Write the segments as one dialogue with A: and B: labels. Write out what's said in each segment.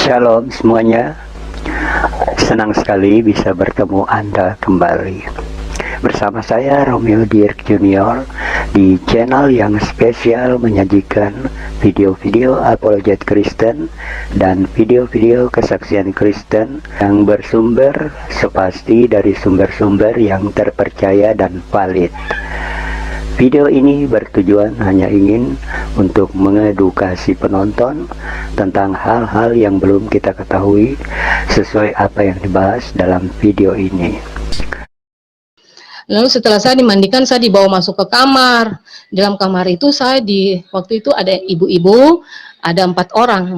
A: Shalom semuanya, senang sekali bisa bertemu Anda kembali. Bersama saya Romeo Dirk Junior di channel yang spesial menyajikan video-video apologet Kristen dan video-video kesaksian Kristen yang bersumber sepasti dari sumber-sumber yang terpercaya dan valid. Video ini bertujuan hanya ingin untuk mengedukasi penonton tentang hal-hal yang belum kita ketahui sesuai apa yang dibahas dalam video ini.
B: Lalu setelah saya dimandikan, saya dibawa masuk ke kamar. Dalam kamar itu waktu itu ada ibu-ibu, ada 4 orang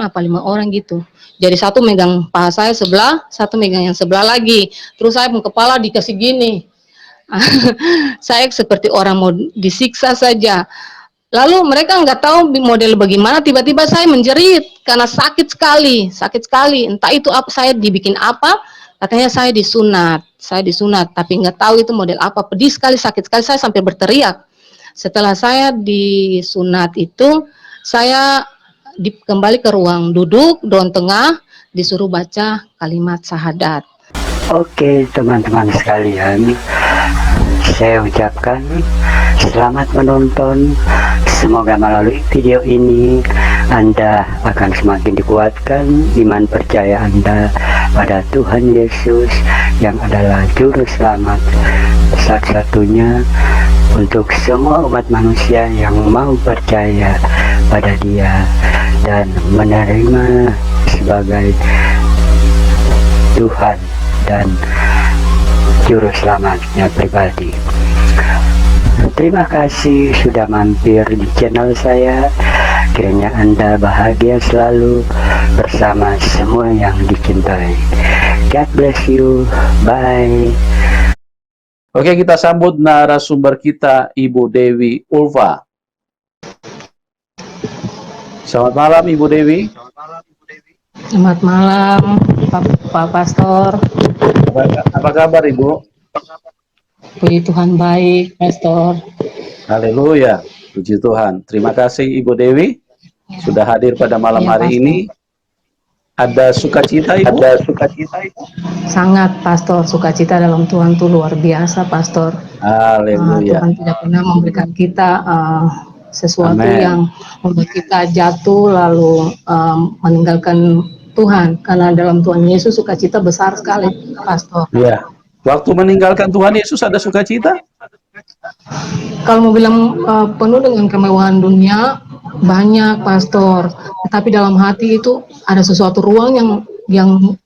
B: apa 5 orang gitu. Jadi satu megang paha saya sebelah, satu megang yang sebelah lagi. Terus saya kepala dikasih gini. Saya seperti orang mau disiksa saja. Lalu mereka nggak tahu model bagaimana, tiba-tiba saya menjerit karena sakit sekali. Entah itu apa, saya dibikin apa, katanya saya disunat, tapi nggak tahu itu model apa, pedih sekali, sakit sekali, saya sampai berteriak. Setelah saya disunat itu, saya kembali ke ruang duduk, ruang tengah, disuruh baca kalimat syahadat.
A: Oke teman-teman sekalian, saya ucapkan selamat menonton. Semoga melalui video ini Anda akan semakin dikuatkan iman percaya Anda pada Tuhan Yesus yang adalah juru selamat satu-satunya untuk semua umat manusia yang mau percaya pada Dia dan menerima sebagai Tuhan dan juru selamatnya pribadi. Terima kasih sudah mampir di channel saya. Kiranya Anda bahagia selalu bersama semua yang dicintai. God bless you. Bye.
C: Oke, kita sambut narasumber kita, Ibu Dewi Ulfa. Selamat malam, Ibu Dewi.
B: Selamat malam, Pak Pastor.
C: Apa kabar, Ibu?
B: Puji Tuhan baik, Pastor.
C: Haleluya, puji Tuhan. Terima kasih, Ibu Dewi, sudah hadir pada malam hari ini. Ada sukacita, Ibu?
B: Ada sukacita, Ibu? Sangat, Pastor. Sukacita dalam Tuhan itu luar biasa, Pastor.
C: Haleluya.
B: Tuhan tidak pernah memberikan kita sesuatu yang membuat kita jatuh lalu meninggalkan Tuhan, karena dalam Tuhan Yesus sukacita besar sekali, Pastor.
C: Ya, waktu meninggalkan Tuhan Yesus ada sukacita?
B: Kalau mau bilang penuh dengan kemewahan dunia, banyak, Pastor. Tapi dalam hati itu ada sesuatu ruang yang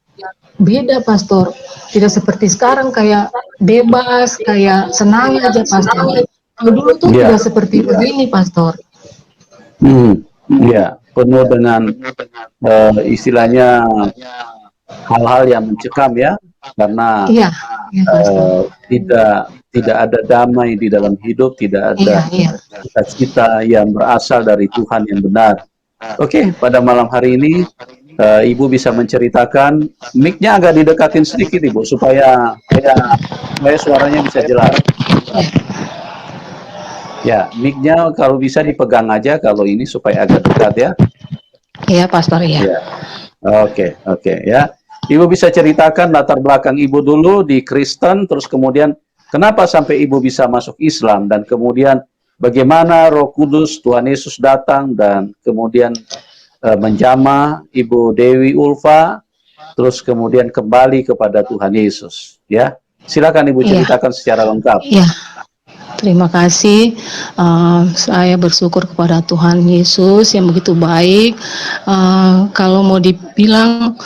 B: beda, Pastor. Tidak seperti sekarang kayak bebas, kayak senang aja, Pastor. Kalau dulu tuh tidak seperti begini, Pastor.
C: Ya, penuh dengan istilahnya hal-hal yang mencekam ya, karena tidak ada damai di dalam hidup, tidak ada cita-cita yang berasal dari Tuhan yang benar. Oke, pada malam hari ini Ibu bisa menceritakan, mic-nya agak didekatin sedikit, Ibu, supaya suaranya bisa jelas. Ya, mic-nya kalau bisa dipegang aja, kalau ini supaya agak dekat ya.
B: Iya, Pastor, ya.
C: Oke, ya. Ibu bisa ceritakan latar belakang Ibu dulu di Kristen, terus kemudian kenapa sampai Ibu bisa masuk Islam, dan kemudian bagaimana Roh Kudus Tuhan Yesus datang dan kemudian menjamah Ibu Dewi Ulfa, terus kemudian kembali kepada Tuhan Yesus. Ya, silakan Ibu ceritakan secara lengkap.
B: Iya. Terima kasih, saya bersyukur kepada Tuhan Yesus yang begitu baik. Kalau mau dibilang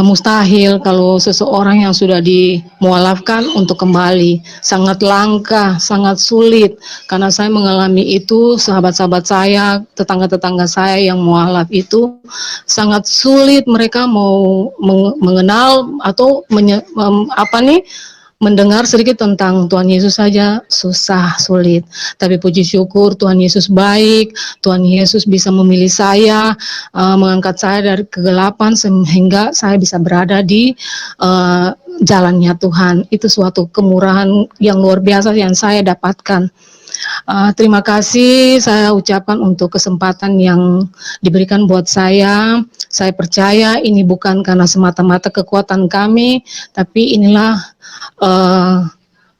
B: mustahil kalau seseorang yang sudah dimualafkan untuk kembali, sangat langka, sangat sulit, karena saya mengalami itu. Sahabat-sahabat saya, tetangga-tetangga saya yang mualaf itu sangat sulit, mereka mau mengenal atau mendengar sedikit tentang Tuhan Yesus saja susah, sulit. Tapi puji syukur Tuhan Yesus baik, Tuhan Yesus bisa memilih saya, mengangkat saya dari kegelapan sehingga saya bisa berada di jalannya Tuhan. Itu suatu kemurahan yang luar biasa yang saya dapatkan. Terima kasih saya ucapkan untuk kesempatan yang diberikan buat saya. Saya percaya ini bukan karena semata-mata kekuatan kami, tapi inilah eh,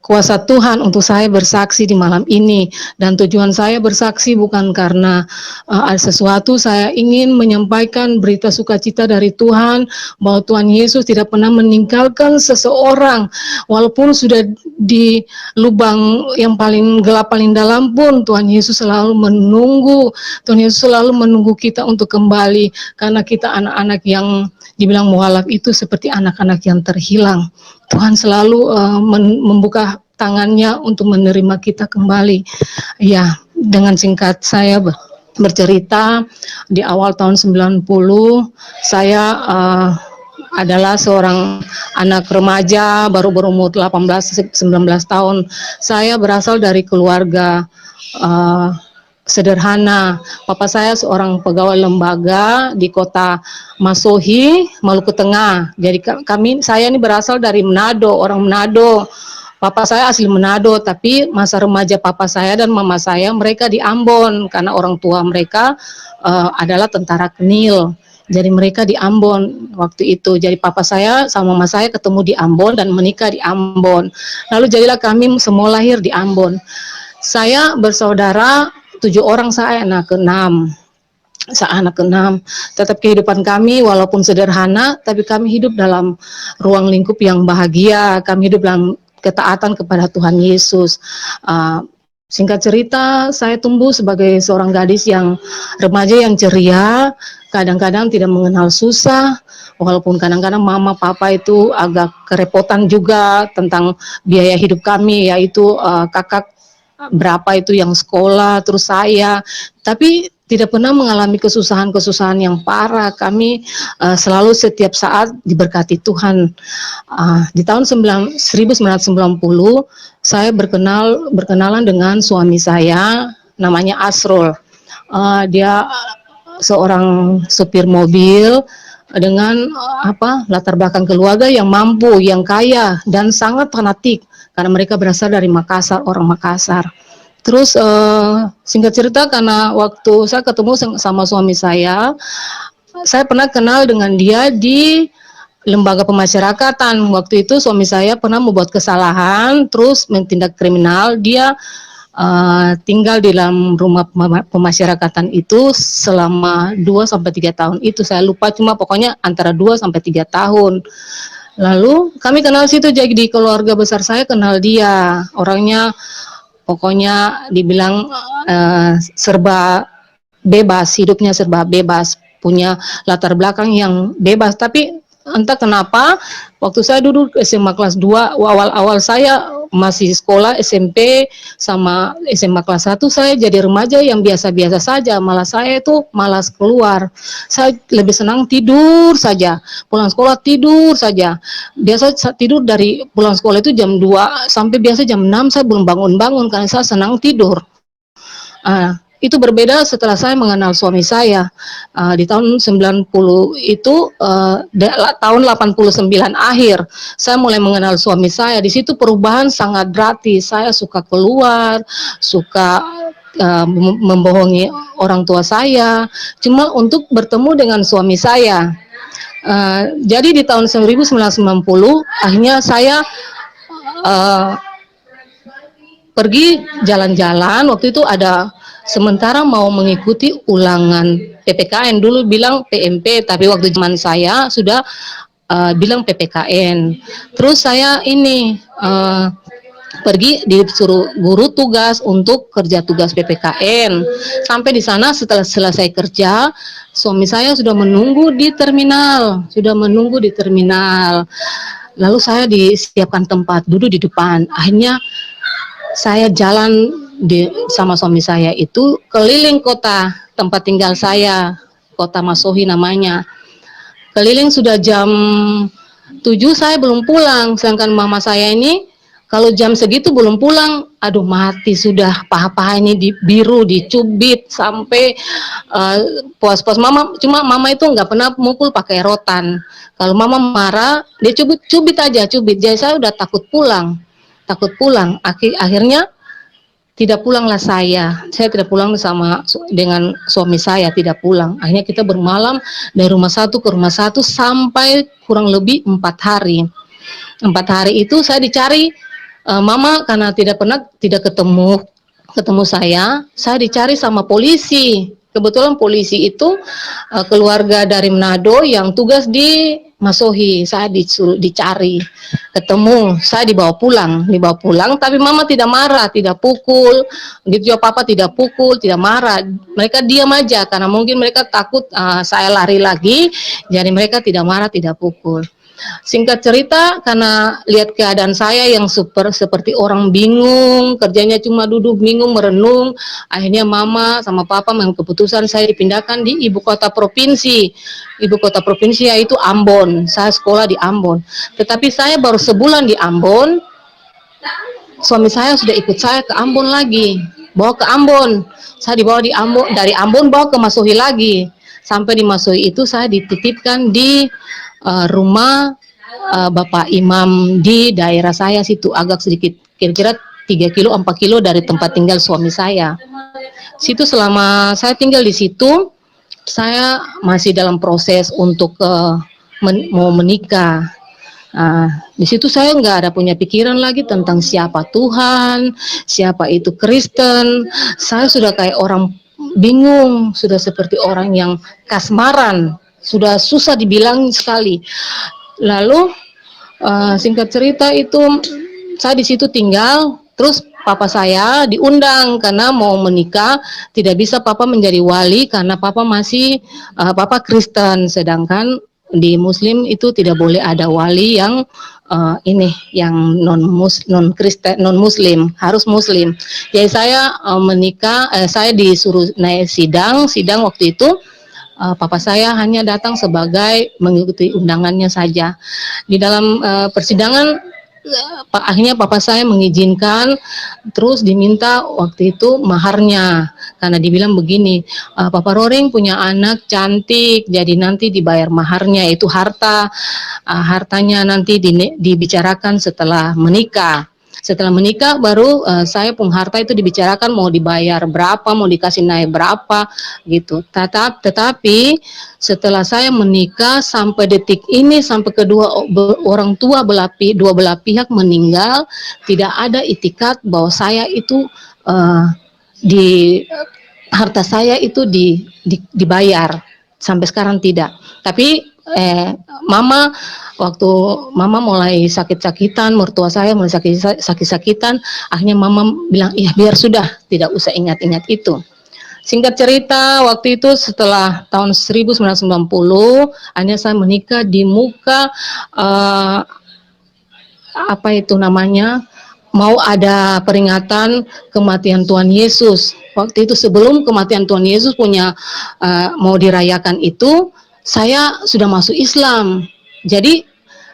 B: kuasa Tuhan untuk saya bersaksi di malam ini. Dan tujuan saya bersaksi bukan karena ada sesuatu, saya ingin menyampaikan berita sukacita dari Tuhan, bahwa Tuhan Yesus tidak pernah meninggalkan seseorang, walaupun sudah di lubang yang paling gelap, paling dalam pun, Tuhan Yesus selalu menunggu, Tuhan Yesus selalu menunggu kita untuk kembali, karena kita anak-anak yang dibilang mualaf itu seperti anak-anak yang terhilang. Tuhan selalu membuka tangannya untuk menerima kita kembali. Ya, dengan singkat saya bercerita, di awal tahun 90 saya adalah seorang anak remaja baru berumur 18-19 tahun. Saya berasal dari keluarga sederhana. Papa saya seorang pegawai lembaga di kota Masohi, Maluku Tengah. Jadi saya ini berasal dari Manado, orang Manado. Papa saya asli Manado, tapi masa remaja papa saya dan mama saya mereka di Ambon karena orang tua mereka adalah tentara Kenil. Jadi mereka di Ambon waktu itu. Jadi papa saya sama mama saya ketemu di Ambon dan menikah di Ambon. Lalu jadilah kami semua lahir di Ambon. Saya bersaudara 7 orang, saya anak ke-6. Tetap kehidupan kami walaupun sederhana, tapi kami hidup dalam ruang lingkup yang bahagia. Kami hidup dalam ketaatan kepada Tuhan Yesus. Singkat cerita, saya tumbuh sebagai seorang gadis yang remaja yang ceria, kadang-kadang tidak mengenal susah, walaupun kadang-kadang mama papa itu agak kerepotan juga tentang biaya hidup kami, yaitu kakak berapa itu yang sekolah, terus saya, tapi tidak pernah mengalami kesusahan-kesusahan yang parah. Kami selalu setiap saat diberkati Tuhan. Di tahun 1990, saya berkenalan dengan suami saya, namanya Asrul. Dia seorang supir mobil dengan latar belakang keluarga yang mampu, yang kaya, dan sangat fanatik karena mereka berasal dari Makassar, orang Makassar. Terus singkat cerita, karena waktu saya ketemu sama suami saya pernah kenal dengan dia di lembaga pemasyarakatan. Waktu itu suami saya pernah membuat kesalahan, terus mentindak kriminal. Dia tinggal di dalam rumah pemasyarakatan itu selama 2-3 tahun. Itu saya lupa, cuma pokoknya antara 2-3 tahun. Lalu kami kenal situ, jadi di keluarga besar saya kenal dia. Orangnya pokoknya dibilang serba bebas, hidupnya serba bebas, punya latar belakang yang bebas. Tapi entah kenapa waktu saya duduk SMA kelas 2, awal-awal saya masih sekolah SMP sama SMA kelas 1, saya jadi remaja yang biasa-biasa saja. Malah saya itu malas keluar. Saya lebih senang tidur saja. Pulang sekolah tidur saja. Biasa tidur dari pulang sekolah itu jam 2 sampai biasa jam 6 saya belum bangun-bangun karena saya senang tidur. Itu berbeda setelah saya mengenal suami saya. Di tahun 90 itu, tahun 89 akhir, saya mulai mengenal suami saya. Di situ perubahan sangat drastis. Saya suka keluar, suka membohongi orang tua saya, cuma untuk bertemu dengan suami saya. Jadi di tahun 1990, akhirnya saya pergi jalan-jalan. Waktu itu ada sementara mau mengikuti ulangan PPKN, dulu bilang PMP, tapi waktu zaman saya sudah bilang PPKN. Terus saya ini pergi disuruh guru tugas untuk kerja tugas PPKN. Sampai di sana setelah selesai kerja, suami saya sudah menunggu di terminal, Lalu saya disiapkan tempat duduk di depan. Akhirnya saya jalan sama suami saya itu keliling kota tempat tinggal saya, kota Masohi namanya. Keliling sudah jam 7 saya belum pulang, sedangkan mama saya ini kalau jam segitu belum pulang, aduh mati sudah, paha-paha ini biru, dicubit sampai puas-puas. Cuma mama itu nggak pernah mukul pakai rotan. Kalau mama marah, dia cubit aja. Jadi saya udah takut pulang. Akhirnya tidak pulanglah saya tidak pulang dengan suami saya, tidak pulang. Akhirnya kita bermalam dari rumah satu ke rumah satu sampai kurang lebih 4 hari. 4 hari itu saya dicari mama, karena tidak ketemu saya dicari sama polisi. Kebetulan polisi itu keluarga dari Manado yang tugas di Masohi. Saya dicari, ketemu, saya dibawa pulang. Tapi mama tidak marah, tidak pukul, gitu juga papa tidak pukul, tidak marah. Mereka diam aja karena mungkin mereka takut saya lari lagi, jadi mereka tidak marah, tidak pukul. Singkat cerita, karena lihat keadaan saya yang seperti orang bingung, kerjanya cuma duduk bingung merenung, akhirnya mama sama papa mengambil keputusan saya dipindahkan di ibu kota provinsi. Ibu kota provinsi yaitu Ambon. Saya sekolah di Ambon. Tetapi saya baru sebulan di Ambon, suami saya sudah ikut saya ke Ambon lagi, bawa ke Ambon. Saya dibawa dari Ambon bawa ke Masohi lagi. Sampai di Masohi itu saya dititipkan di rumah Bapak Imam di daerah saya situ, agak sedikit, kira-kira 3 kilo 4 kilo dari tempat tinggal suami saya. Situ selama saya tinggal di situ, saya masih dalam proses untuk mau menikah. Di situ saya nggak ada punya pikiran lagi tentang siapa Tuhan, siapa itu Kristen. Saya sudah kayak orang bingung, sudah seperti orang yang kasmaran, sudah susah dibilang sekali. Lalu singkat cerita itu saya di situ tinggal, terus papa saya diundang karena mau menikah, tidak bisa papa menjadi wali karena papa masih papa Kristen, sedangkan di Muslim itu tidak boleh ada wali yang yang non Kristen, non Muslim, harus Muslim. Jadi saya menikah, saya disuruh naik sidang waktu itu. Papa saya hanya datang sebagai mengikuti undangannya saja. Di dalam persidangan, akhirnya papa saya mengizinkan, terus diminta waktu itu maharnya, karena dibilang begini, Papa Roring punya anak cantik, jadi nanti dibayar maharnya, itu hartanya nanti dibicarakan setelah menikah. Setelah menikah baru saya pun harta itu dibicarakan mau dibayar berapa, mau dikasih naik berapa gitu. Tetapi setelah saya menikah sampai detik ini, sampai kedua orang tua dua belah pihak meninggal, tidak ada itikat bahwa saya itu harta saya itu dibayar. Sampai sekarang tidak. Tapi mama, waktu mama mulai sakit-sakitan, mertua saya mulai sakit-sakitan, akhirnya mama bilang, iya biar sudah, tidak usah ingat-ingat itu. Singkat cerita, waktu itu setelah tahun 1990, akhirnya saya menikah di muka apa itu namanya, mau ada peringatan kematian Tuhan Yesus. Waktu itu sebelum kematian Tuhan Yesus mau dirayakan itu, saya sudah masuk Islam. Jadi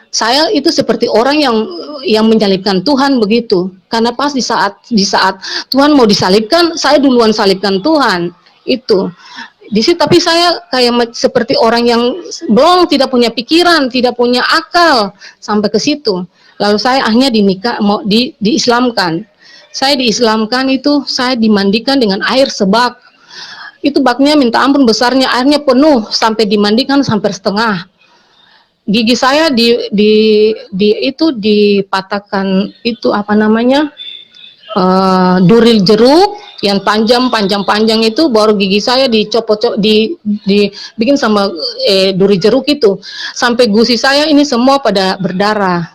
B: saya itu seperti orang yang menjalibkan Tuhan begitu. Karena pas di saat Tuhan mau disalibkan, saya duluan salibkan Tuhan. Itu. Di situ, tapi saya kayak seperti orang yang belum, tidak punya pikiran, tidak punya akal sampai ke situ. Lalu saya akhirnya diislamkan. Saya diislamkan itu, saya dimandikan dengan air sebak. Itu baknya minta ampun besarnya, airnya penuh sampai dimandikan sampai setengah. Gigi saya dipatahkan itu apa namanya, duri jeruk yang panjang itu, baru gigi saya dicopot, dibikin sama duri jeruk itu, sampai gusi saya ini semua pada berdarah.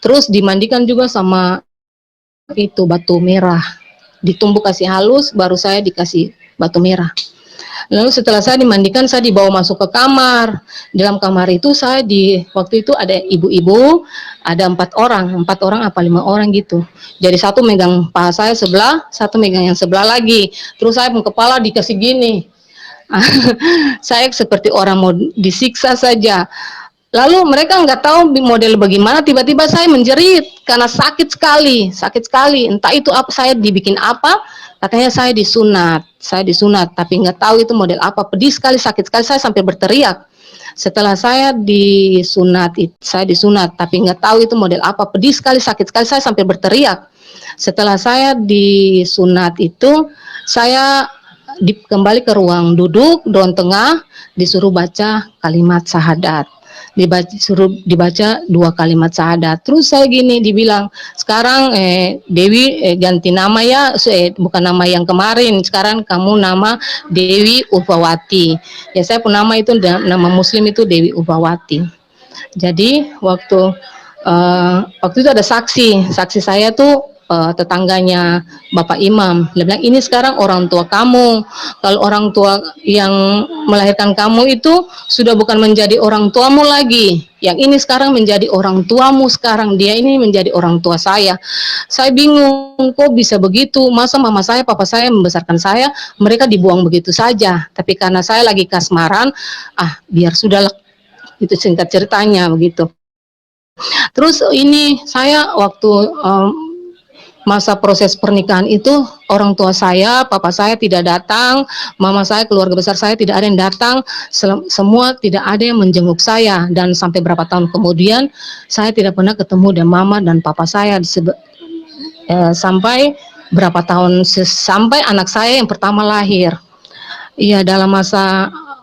B: Terus dimandikan juga sama itu batu merah, ditumbuk kasih halus, baru saya dikasih batu merah. Lalu setelah saya dimandikan, saya dibawa masuk ke kamar. Dalam kamar itu waktu itu ada ibu-ibu, ada 4 orang apa 5 orang gitu. Jadi satu megang paha saya sebelah, satu megang yang sebelah lagi. Terus saya pun kepala dikasih gini. Saya seperti orang mau disiksa saja. Lalu mereka nggak tahu model bagaimana, tiba-tiba saya menjerit karena sakit sekali. Entah itu apa, saya dibikin apa, katanya saya disunat, tapi nggak tahu itu model apa, pedih sekali, sakit sekali, saya sampai berteriak. Setelah saya disunat, tapi nggak tahu itu model apa, pedih sekali, sakit sekali, saya sampai berteriak. Setelah saya disunat itu, saya kembali ke ruang duduk, ruang tengah, disuruh baca kalimat syahadat. Suruh dibaca 2 kalimat syahadat. Terus saya gini dibilang, sekarang Dewi ganti nama ya, bukan nama yang kemarin, sekarang kamu nama Dewi Urbawati. Ya saya pun nama itu, nama muslim itu Dewi Urbawati. Jadi waktu itu ada saksi saya tuh tetangganya Bapak Imam. Dia bilang, ini sekarang orang tua kamu. Kalau orang tua yang melahirkan kamu itu sudah bukan menjadi orang tuamu lagi. Yang ini sekarang menjadi orang tuamu sekarang. Dia ini menjadi orang tua saya. Saya bingung, kok bisa begitu? Masa mama saya, papa saya membesarkan saya, mereka dibuang begitu saja. Tapi karena saya lagi kasmaran, biar sudahlah. Itu singkat ceritanya begitu. Terus ini saya waktu masa proses pernikahan itu, orang tua saya, papa saya tidak datang, mama saya, keluarga besar saya tidak ada yang datang, semua tidak ada yang menjenguk saya. Dan sampai berapa tahun kemudian saya tidak pernah ketemu dengan mama dan papa saya sampai berapa tahun, sampai anak saya yang pertama lahir. Iya, dalam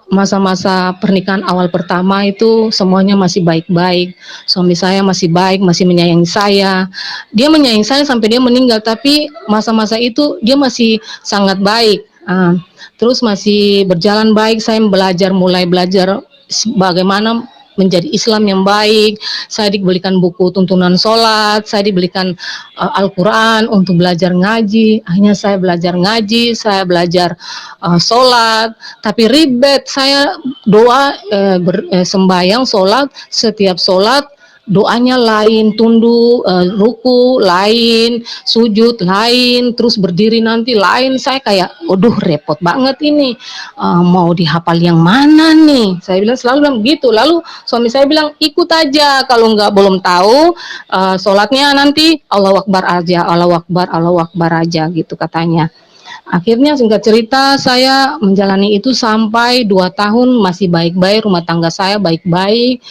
B: masa-masa pernikahan awal pertama itu semuanya masih baik-baik. Suami saya masih baik, masih menyayangi saya. Dia menyayangi saya sampai dia meninggal, tapi masa-masa itu dia masih sangat baik. Terus masih berjalan baik, saya mulai belajar bagaimana menjadi Islam yang baik. Saya dibelikan buku tuntunan sholat, saya dibelikan Al-Quran untuk belajar ngaji. Akhirnya saya belajar ngaji, saya belajar sholat, tapi ribet. Saya doa, sembahyang, sholat, setiap sholat doanya lain, tunduk, ruku lain, sujud lain, terus berdiri nanti lain. Saya kayak, waduh repot banget ini, mau dihafal yang mana nih? Saya bilang, selalu bilang begitu. Lalu suami saya bilang, ikut aja, kalau belum tahu sholatnya nanti Allahu Akbar aja, Allahu Akbar, Allahu Akbar aja gitu katanya. Akhirnya singkat cerita saya menjalani itu sampai 2 tahun masih baik-baik, rumah tangga saya baik-baik,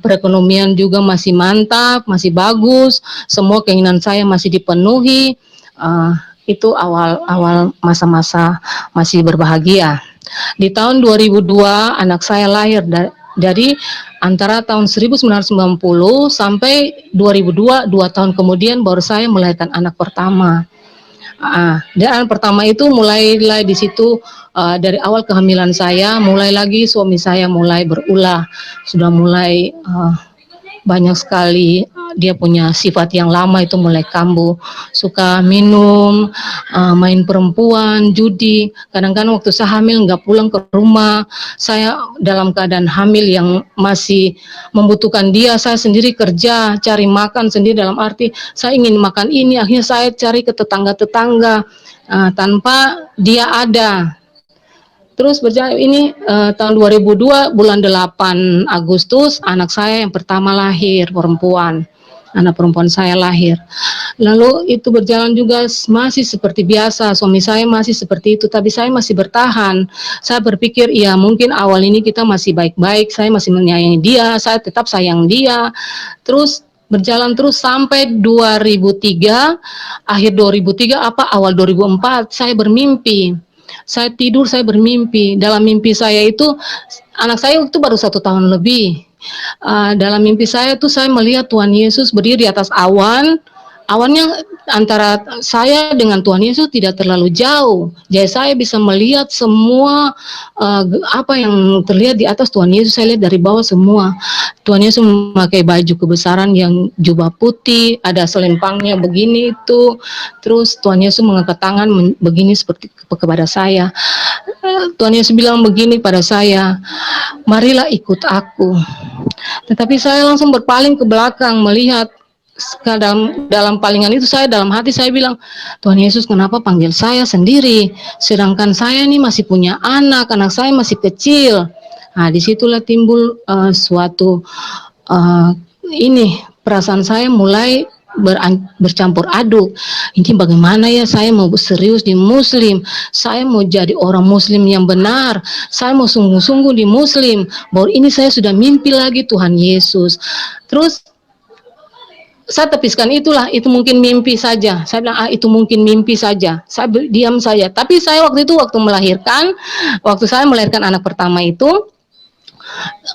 B: perekonomian juga masih mantap, masih bagus, semua keinginan saya masih dipenuhi. Itu awal masa-masa masih berbahagia. Di tahun 2002 anak saya lahir dari antara tahun 1990 sampai 2002, 2 tahun kemudian baru saya melahirkan anak pertama. Dan pertama itu mulailah di situ, dari awal kehamilan saya, mulai lagi suami saya mulai berulah, sudah mulai banyak sekali dia punya sifat yang lama itu mulai kambuh, suka minum, main perempuan, judi. Kadang-kadang waktu saya hamil nggak pulang ke rumah, saya dalam keadaan hamil yang masih membutuhkan dia, saya sendiri kerja, cari makan sendiri, dalam arti saya ingin makan ini, akhirnya saya cari ke tetangga-tetangga tanpa dia ada. Terus berjalan ini tahun 2002 bulan 8 Agustus anak saya yang pertama lahir, perempuan. Anak perempuan saya lahir. Lalu itu berjalan juga masih seperti biasa, suami saya masih seperti itu, tapi saya masih bertahan. Saya berpikir, ya mungkin awal ini kita masih baik-baik, saya masih menyayangi dia, saya tetap sayang dia. Terus berjalan terus sampai 2003, akhir 2003 awal 2004 saya bermimpi. Saya tidur, saya bermimpi. Dalam mimpi saya itu, anak saya itu baru 1 tahun lebih. Dalam mimpi saya itu saya melihat Tuhan Yesus berdiri di atas awan. Awannya antara saya dengan Tuhan Yesus tidak terlalu jauh. Jadi saya bisa melihat semua apa yang terlihat di atas Tuhan Yesus, saya lihat dari bawah semua. Tuhan Yesus memakai baju kebesaran yang jubah putih, ada selempangnya begini itu. Terus Tuhan Yesus mengangkat tangan begini seperti kepada saya. Tuhan Yesus bilang begini pada saya, marilah ikut aku. Tetapi saya langsung berpaling ke belakang melihat. Dalam palingan itu saya dalam hati saya bilang, Tuhan Yesus kenapa panggil saya sendiri, sedangkan saya ini masih punya anak saya masih kecil. Nah, disitulah timbul suatu ini perasaan saya mulai bercampur aduk. Ini bagaimana ya, saya mau serius di Muslim, saya mau jadi orang Muslim yang benar, saya mau sungguh-sungguh di Muslim. Baru ini saya sudah mimpi lagi Tuhan Yesus. Terus saya tepiskan itu mungkin mimpi saja. Saya bilang itu mungkin mimpi saja. Saya diam saja. Tapi saya waktu itu waktu saya melahirkan anak pertama itu,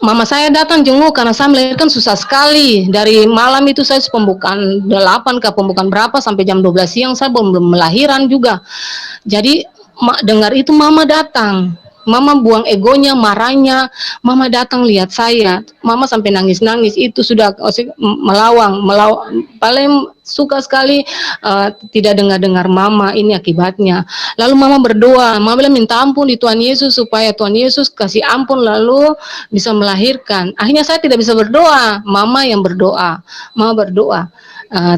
B: mama saya datang jenguk karena saya melahirkan susah sekali. Dari malam itu saya pembukaan 8 ke pembukaan berapa sampai jam 12 siang saya belum melahiran juga. Jadi dengar itu mama datang. Mama buang egonya, marahnya. Mama datang lihat saya. Mama sampai nangis-nangis. Itu sudah melawang. Paling suka sekali tidak dengar-dengar mama. Ini akibatnya. Lalu mama berdoa. Mama bilang minta ampun di Tuhan Yesus supaya Tuhan Yesus kasih ampun lalu bisa melahirkan. Akhirnya saya tidak bisa berdoa. Mama yang berdoa. Mama berdoa.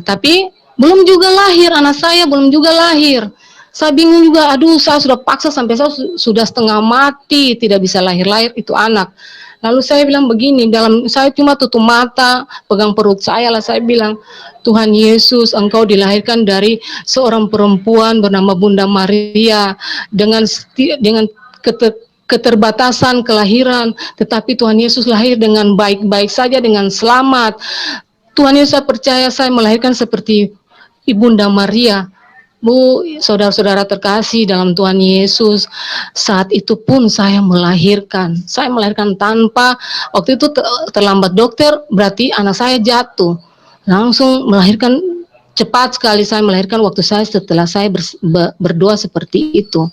B: Tapi belum juga lahir. Anak saya belum juga lahir. Saya bingung juga, aduh saya sudah paksa sampai saya sudah setengah mati, tidak bisa lahir-lahir itu anak. Lalu saya bilang begini, saya cuma tutup mata, pegang perut saya lah, saya bilang, Tuhan Yesus, Engkau dilahirkan dari seorang perempuan bernama Bunda Maria, dengan keterbatasan kelahiran, tetapi Tuhan Yesus lahir dengan baik-baik saja, dengan selamat. Tuhan Yesus, saya percaya saya melahirkan seperti Ibunda Maria. Bu, saudara-saudara terkasih dalam Tuhan Yesus, saat itu pun saya melahirkan. Saya melahirkan tanpa, waktu itu terlambat dokter, berarti anak saya jatuh. Langsung melahirkan cepat sekali saya melahirkan waktu saya setelah saya berdoa seperti itu.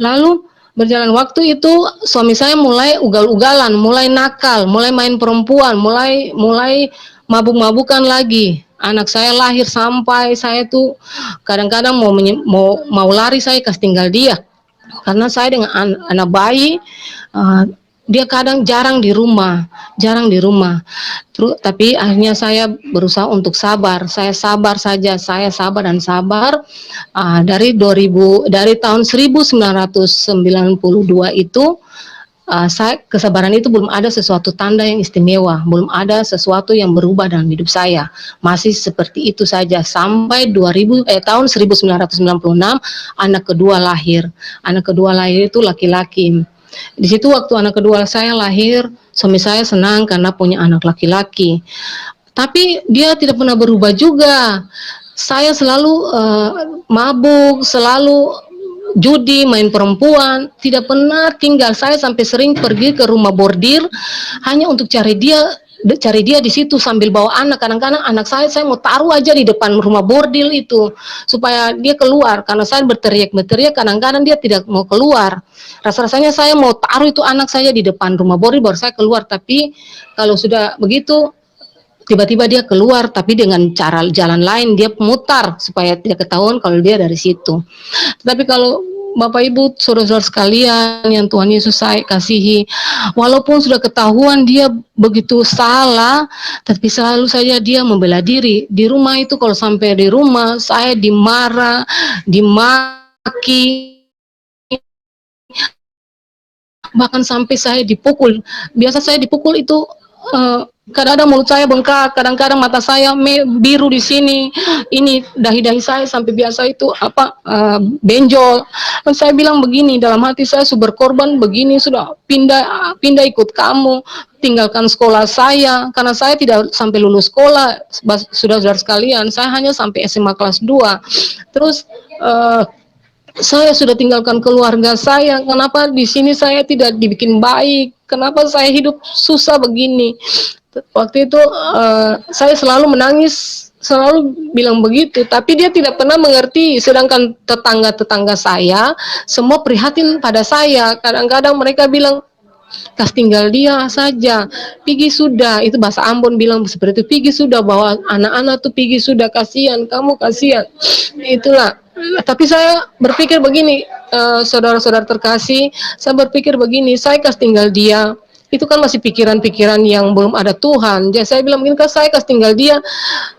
B: Lalu berjalan waktu itu suami saya mulai ugal-ugalan, mulai nakal, mulai main perempuan, mulai mabuk-mabukan lagi. Anak saya lahir sampai saya tuh kadang-kadang mau lari saya kasih tinggal dia karena saya dengan anak bayi dia kadang jarang di rumah. Terus tapi akhirnya saya berusaha untuk sabar. Saya sabar saja, saya sabar dan sabar. Dari tahun 1992 itu kesabaran itu belum ada sesuatu tanda yang istimewa, belum ada sesuatu yang berubah dalam hidup saya. Masih seperti itu saja sampai tahun 1996 anak kedua lahir. Anak kedua lahir itu laki-laki. Di situ waktu anak kedua saya lahir, suami saya senang karena punya anak laki-laki. Tapi dia tidak pernah berubah juga. Saya selalu mabuk, selalu judi, main perempuan, tidak pernah tinggal. Saya sampai sering pergi ke rumah bordir hanya untuk cari dia di situ sambil bawa anak. Kadang-kadang anak saya mau taruh aja di depan rumah bordil itu supaya dia keluar, karena saya berteriak, kadang-kadang dia tidak mau keluar. Rasa-rasanya saya mau taruh itu anak saya di depan rumah bordil baru saya keluar, tapi kalau sudah begitu tiba-tiba dia keluar, tapi dengan cara jalan lain, dia mutar supaya tidak ketahuan kalau dia dari situ. Tapi kalau Bapak Ibu, saudara-saudara sekalian yang Tuhan Yesus saya kasihi, walaupun sudah ketahuan dia begitu salah, tapi selalu saja dia membela diri. Di rumah itu kalau sampai di rumah, saya dimarah, dimaki, bahkan sampai saya dipukul. Biasa saya dipukul itu kadang-kadang mulut saya bengkak, kadang-kadang mata saya biru di sini, ini dahi-dahi saya sampai biasa itu benjol. Dan saya bilang begini dalam hati saya, sudah berkorban begini, sudah pindah ikut kamu, tinggalkan sekolah saya, karena saya tidak sampai lulus sekolah, saudara-saudara sekalian, saya hanya sampai SMA kelas 2. Terus saya sudah tinggalkan keluarga saya. Kenapa di sini saya tidak dibikin baik? Kenapa saya hidup susah begini? Waktu itu saya selalu menangis, selalu bilang begitu. Tapi dia tidak pernah mengerti. Sedangkan tetangga-tetangga saya semua prihatin pada saya. Kadang-kadang mereka bilang, kas tinggal dia saja, pergi sudah. Itu bahasa Ambon bilang seperti itu, pergi sudah, bawa anak-anak tuh pergi sudah, kasihan, kamu kasihan. Itulah. Tapi saya berpikir begini, saudara-saudara terkasih, saya berpikir begini, saya kas tinggal dia, itu kan masih pikiran-pikiran yang belum ada Tuhan. Jadi saya bilang begini, saya kas tinggal dia,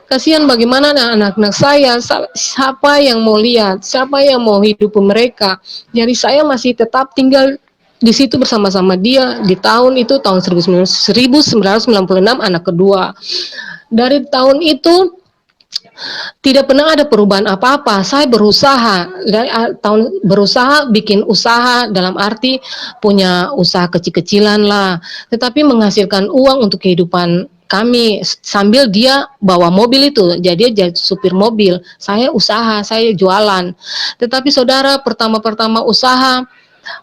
B: kasihan bagaimana anak-anak saya, siapa yang mau lihat, siapa yang mau hidup mereka. Jadi saya masih tetap tinggal di situ bersama-sama dia di tahun itu, tahun 1996, anak kedua. Dari tahun itu tidak pernah ada perubahan apa-apa. Saya berusaha dari tahun berusaha bikin usaha, dalam arti punya usaha kecil-kecilan lah, tetapi menghasilkan uang untuk kehidupan kami sambil dia bawa mobil itu. Jadi dia jadi supir mobil, saya usaha, saya jualan. Tetapi saudara, pertama-pertama usaha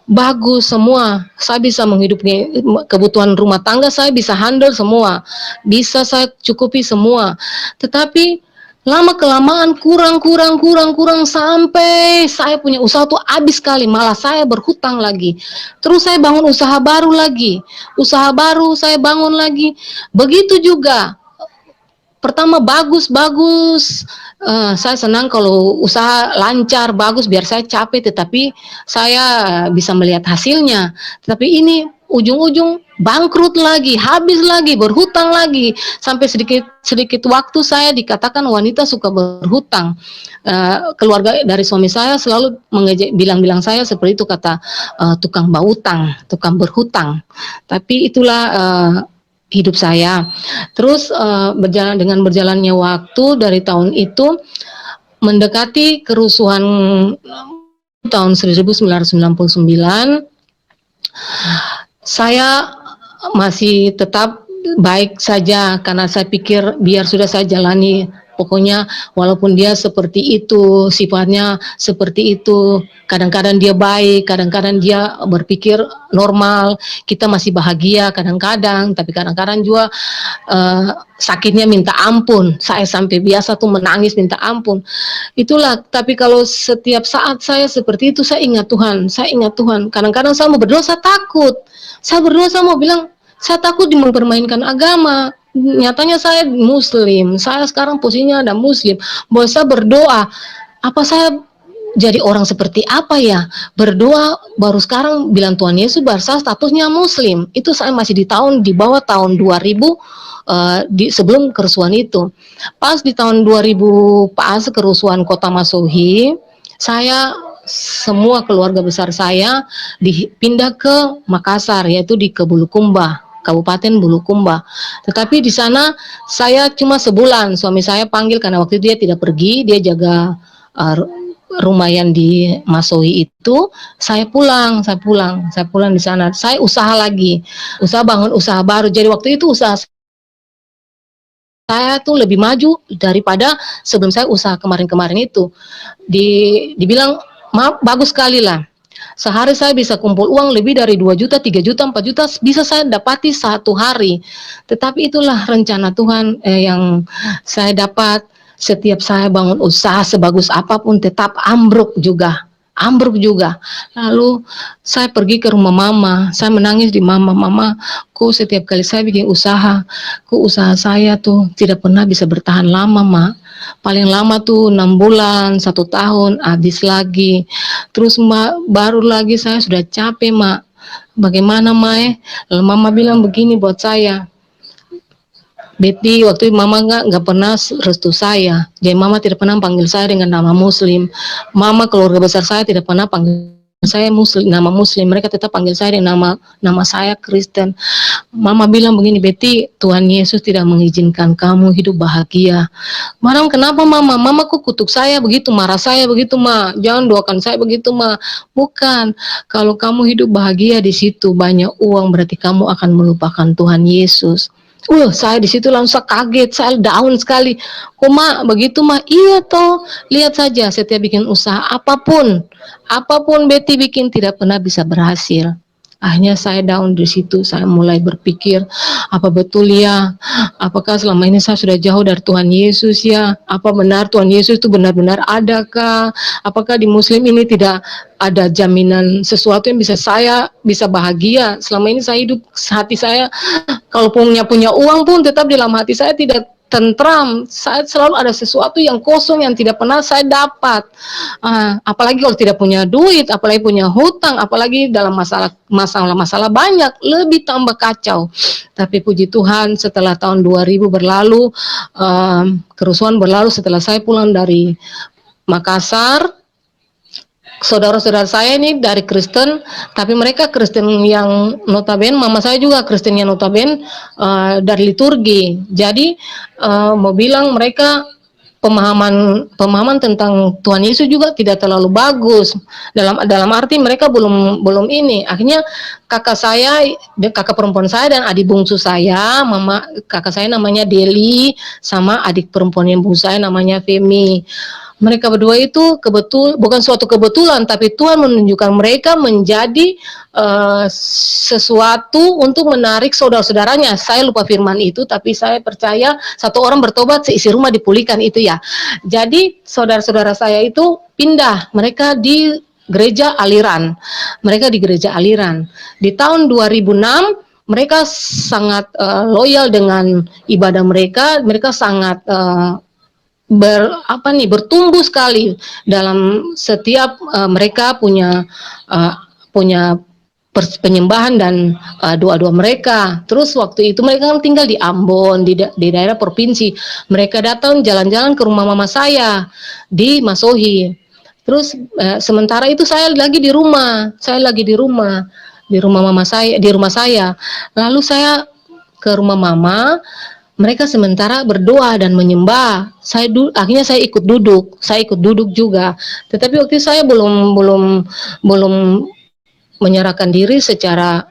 B: bagus semua, saya bisa menghidupi kebutuhan rumah tangga, saya bisa handle semua, bisa saya cukupi semua. Tetapi lama kelamaan kurang sampai saya punya usaha tuh habis sekali, malah saya berhutang lagi. Terus saya bangun usaha baru lagi, usaha baru saya bangun lagi. Begitu juga pertama bagus, saya senang kalau usaha lancar, bagus, biar saya capek, tetapi saya bisa melihat hasilnya. Tetapi ini ujung-ujung bangkrut lagi, habis lagi, berhutang lagi, sampai sedikit waktu saya dikatakan wanita suka berhutang. Keluarga dari suami saya selalu mengejek, bilang saya seperti itu, kata tukang bautang, tukang berhutang. Tapi itulah hidup saya. Terus berjalannya waktu dari tahun itu mendekati kerusuhan tahun 1999, saya masih tetap baik saja karena saya pikir biar sudah saya jalani. Pokoknya walaupun dia seperti itu, sifatnya seperti itu, kadang-kadang dia baik, kadang-kadang dia berpikir normal, kita masih bahagia kadang-kadang, tapi kadang-kadang juga sakitnya minta ampun. Saya sampai biasa tuh menangis minta ampun. Itulah, tapi kalau setiap saat saya seperti itu, saya ingat Tuhan, saya ingat Tuhan. Kadang-kadang saya mau berdoa, saya takut. Saya berdoa, saya mau bilang, saya takut mempermainkan agama. Nyatanya saya muslim, saya sekarang posisinya ada muslim. Bahwa saya berdoa, apa saya jadi orang seperti apa ya? Berdoa baru sekarang bilang Tuhan Yesus, saya statusnya muslim. Itu saya masih di bawah tahun 2000, sebelum kerusuhan itu. Pas di tahun 2000 pas kerusuhan Kota Masohi, saya semua keluarga besar saya dipindah ke Makassar, yaitu di Bulukumba, Kabupaten Bulukumba. Tetapi di sana saya cuma sebulan. Suami saya panggil karena waktu itu dia tidak pergi, dia jaga rumah yang di Masohi itu. Saya pulang di sana. Saya usaha lagi, bangun usaha baru. Jadi waktu itu usaha saya tuh lebih maju daripada sebelum saya usaha kemarin-kemarin itu. Dibilang maaf, bagus sekali lah. Sehari saya bisa kumpul uang lebih dari 2 juta, 3 juta, 4 juta bisa saya dapati satu hari. Tetapi itulah rencana Tuhan yang saya dapat. Setiap saya bangun usaha sebagus apapun tetap ambruk juga. Lalu saya pergi ke rumah mama, saya menangis di mama, kok setiap kali saya bikin usaha, kok usaha saya tuh tidak pernah bisa bertahan lama, Mak. Paling lama tuh 6 bulan, 1 tahun, habis lagi. Terus baru lagi saya sudah capek, Mak. Bagaimana, Mae? Lalu mama bilang begini buat saya, Betty, waktu itu mama nggak pernah restu saya. Jadi mama tidak pernah panggil saya dengan nama muslim. Mama keluarga besar saya tidak pernah panggil saya muslim, nama muslim. Mereka tetap panggil saya dengan nama saya Kristen. Mama bilang begini, Betty, Tuhan Yesus tidak mengizinkan kamu hidup bahagia. Madam, kenapa mama? Mama kok kutuk saya begitu, marah saya begitu, Ma. Jangan doakan saya begitu, Ma. Bukan. Kalau kamu hidup bahagia di situ banyak uang, berarti kamu akan melupakan Tuhan Yesus. Saya di situ langsung kaget, saya down sekali. Kok Ma begitu, Ma? Iya toh, lihat saja setiap bikin usaha apapun Betty bikin tidak pernah bisa berhasil. Akhirnya saya down di situ, saya mulai berpikir, apa betul ya? Apakah selama ini saya sudah jauh dari Tuhan Yesus ya? Apa benar Tuhan Yesus itu benar-benar adakah? Apakah di Muslim ini tidak ada jaminan sesuatu yang saya bisa bahagia? Selama ini saya hidup, hati saya kalau punya uang pun tetap di dalam hati saya tidak tentram. Saya selalu ada sesuatu yang kosong yang tidak pernah saya dapat. Apalagi kalau tidak punya duit, apalagi punya hutang, apalagi dalam masalah banyak, lebih tambah kacau. Tapi puji Tuhan, setelah tahun 2000 berlalu, kerusuhan berlalu, setelah saya pulang dari Makassar, saudara-saudara saya ini dari Kristen, tapi mereka Kristen yang notabene, mama saya juga Kristen yang notabene dari liturgi. Jadi mau bilang mereka pemahaman tentang Tuhan Yesus juga tidak terlalu bagus, dalam arti mereka belum ini. Akhirnya kakak perempuan saya dan adik bungsu saya, kakak saya namanya Deli, sama adik perempuan yang bungsu saya namanya Femi. Mereka berdua itu bukan suatu kebetulan, tapi Tuhan menunjukkan mereka menjadi sesuatu untuk menarik saudara-saudaranya. Saya lupa firman itu, tapi saya percaya satu orang bertobat, seisi rumah dipulihkan itu ya. Jadi saudara-saudara saya itu pindah, mereka di gereja aliran. Mereka di gereja aliran. Di tahun 2006 mereka sangat loyal dengan ibadah mereka. Mereka sangat bertumbuh sekali dalam setiap mereka punya penyembahan dan doa-doa mereka. Terus waktu itu mereka kan tinggal di Ambon, di daerah provinsi. Mereka datang jalan-jalan ke rumah mama saya di Masohi. Terus sementara itu saya lagi di rumah mama saya, di rumah saya. Lalu saya ke rumah mama. Mereka sementara berdoa dan menyembah. Akhirnya saya ikut duduk juga. Tetapi waktu itu saya belum menyerahkan diri secara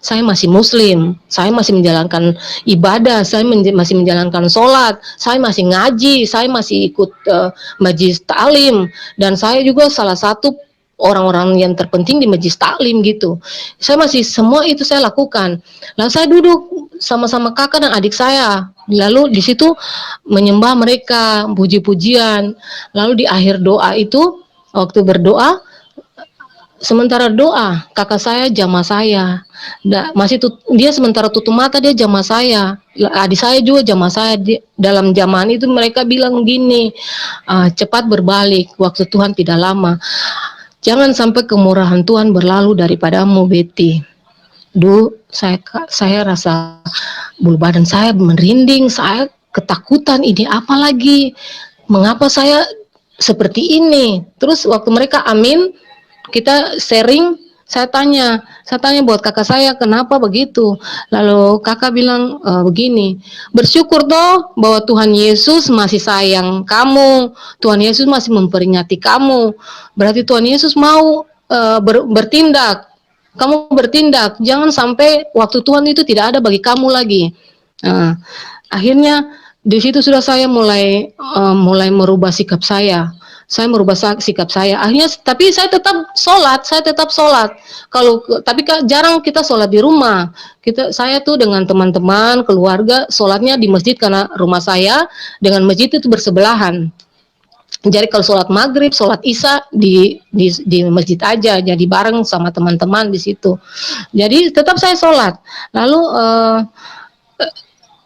B: saya masih muslim, saya masih menjalankan ibadah, saya masih menjalankan sholat, saya masih ngaji, saya masih ikut majlis taklim, dan saya juga salah satu orang-orang yang terpenting di majlis taklim gitu. Saya masih semua itu saya lakukan. Lalu saya duduk sama-sama kakak dan adik saya. Lalu di situ menyembah mereka, puji-pujian. Lalu di akhir doa itu, waktu berdoa, sementara doa, kakak saya jamah saya. Dia sementara tutup mata, dia jamah saya. Adik saya juga jamah saya. Dalam jamahan itu mereka bilang gini, cepat berbalik, waktu Tuhan tidak lama. Jangan sampai kemurahan Tuhan berlalu daripadamu, Betty. Saya rasa bulu badan saya merinding, saya ketakutan, ini apa lagi? Mengapa saya seperti ini? Terus waktu mereka amin, kita sharing, saya tanya buat kakak saya, kenapa begitu? Lalu kakak bilang begini, bersyukur toh bahwa Tuhan Yesus masih sayang kamu, Tuhan Yesus masih memperingati kamu, berarti Tuhan Yesus mau bertindak. Kamu bertindak, jangan sampai waktu Tuhan itu tidak ada bagi kamu lagi. Akhirnya di situ sudah saya mulai merubah sikap saya. Saya merubah sikap saya. Akhirnya, tapi saya tetap sholat. Tapi jarang kita sholat di rumah. Saya tuh dengan teman-teman, keluarga, sholatnya di masjid karena rumah saya dengan masjid itu bersebelahan. Jadi kalau sholat maghrib, sholat isya di masjid aja, jadi bareng sama teman-teman di situ. Jadi tetap saya sholat. Lalu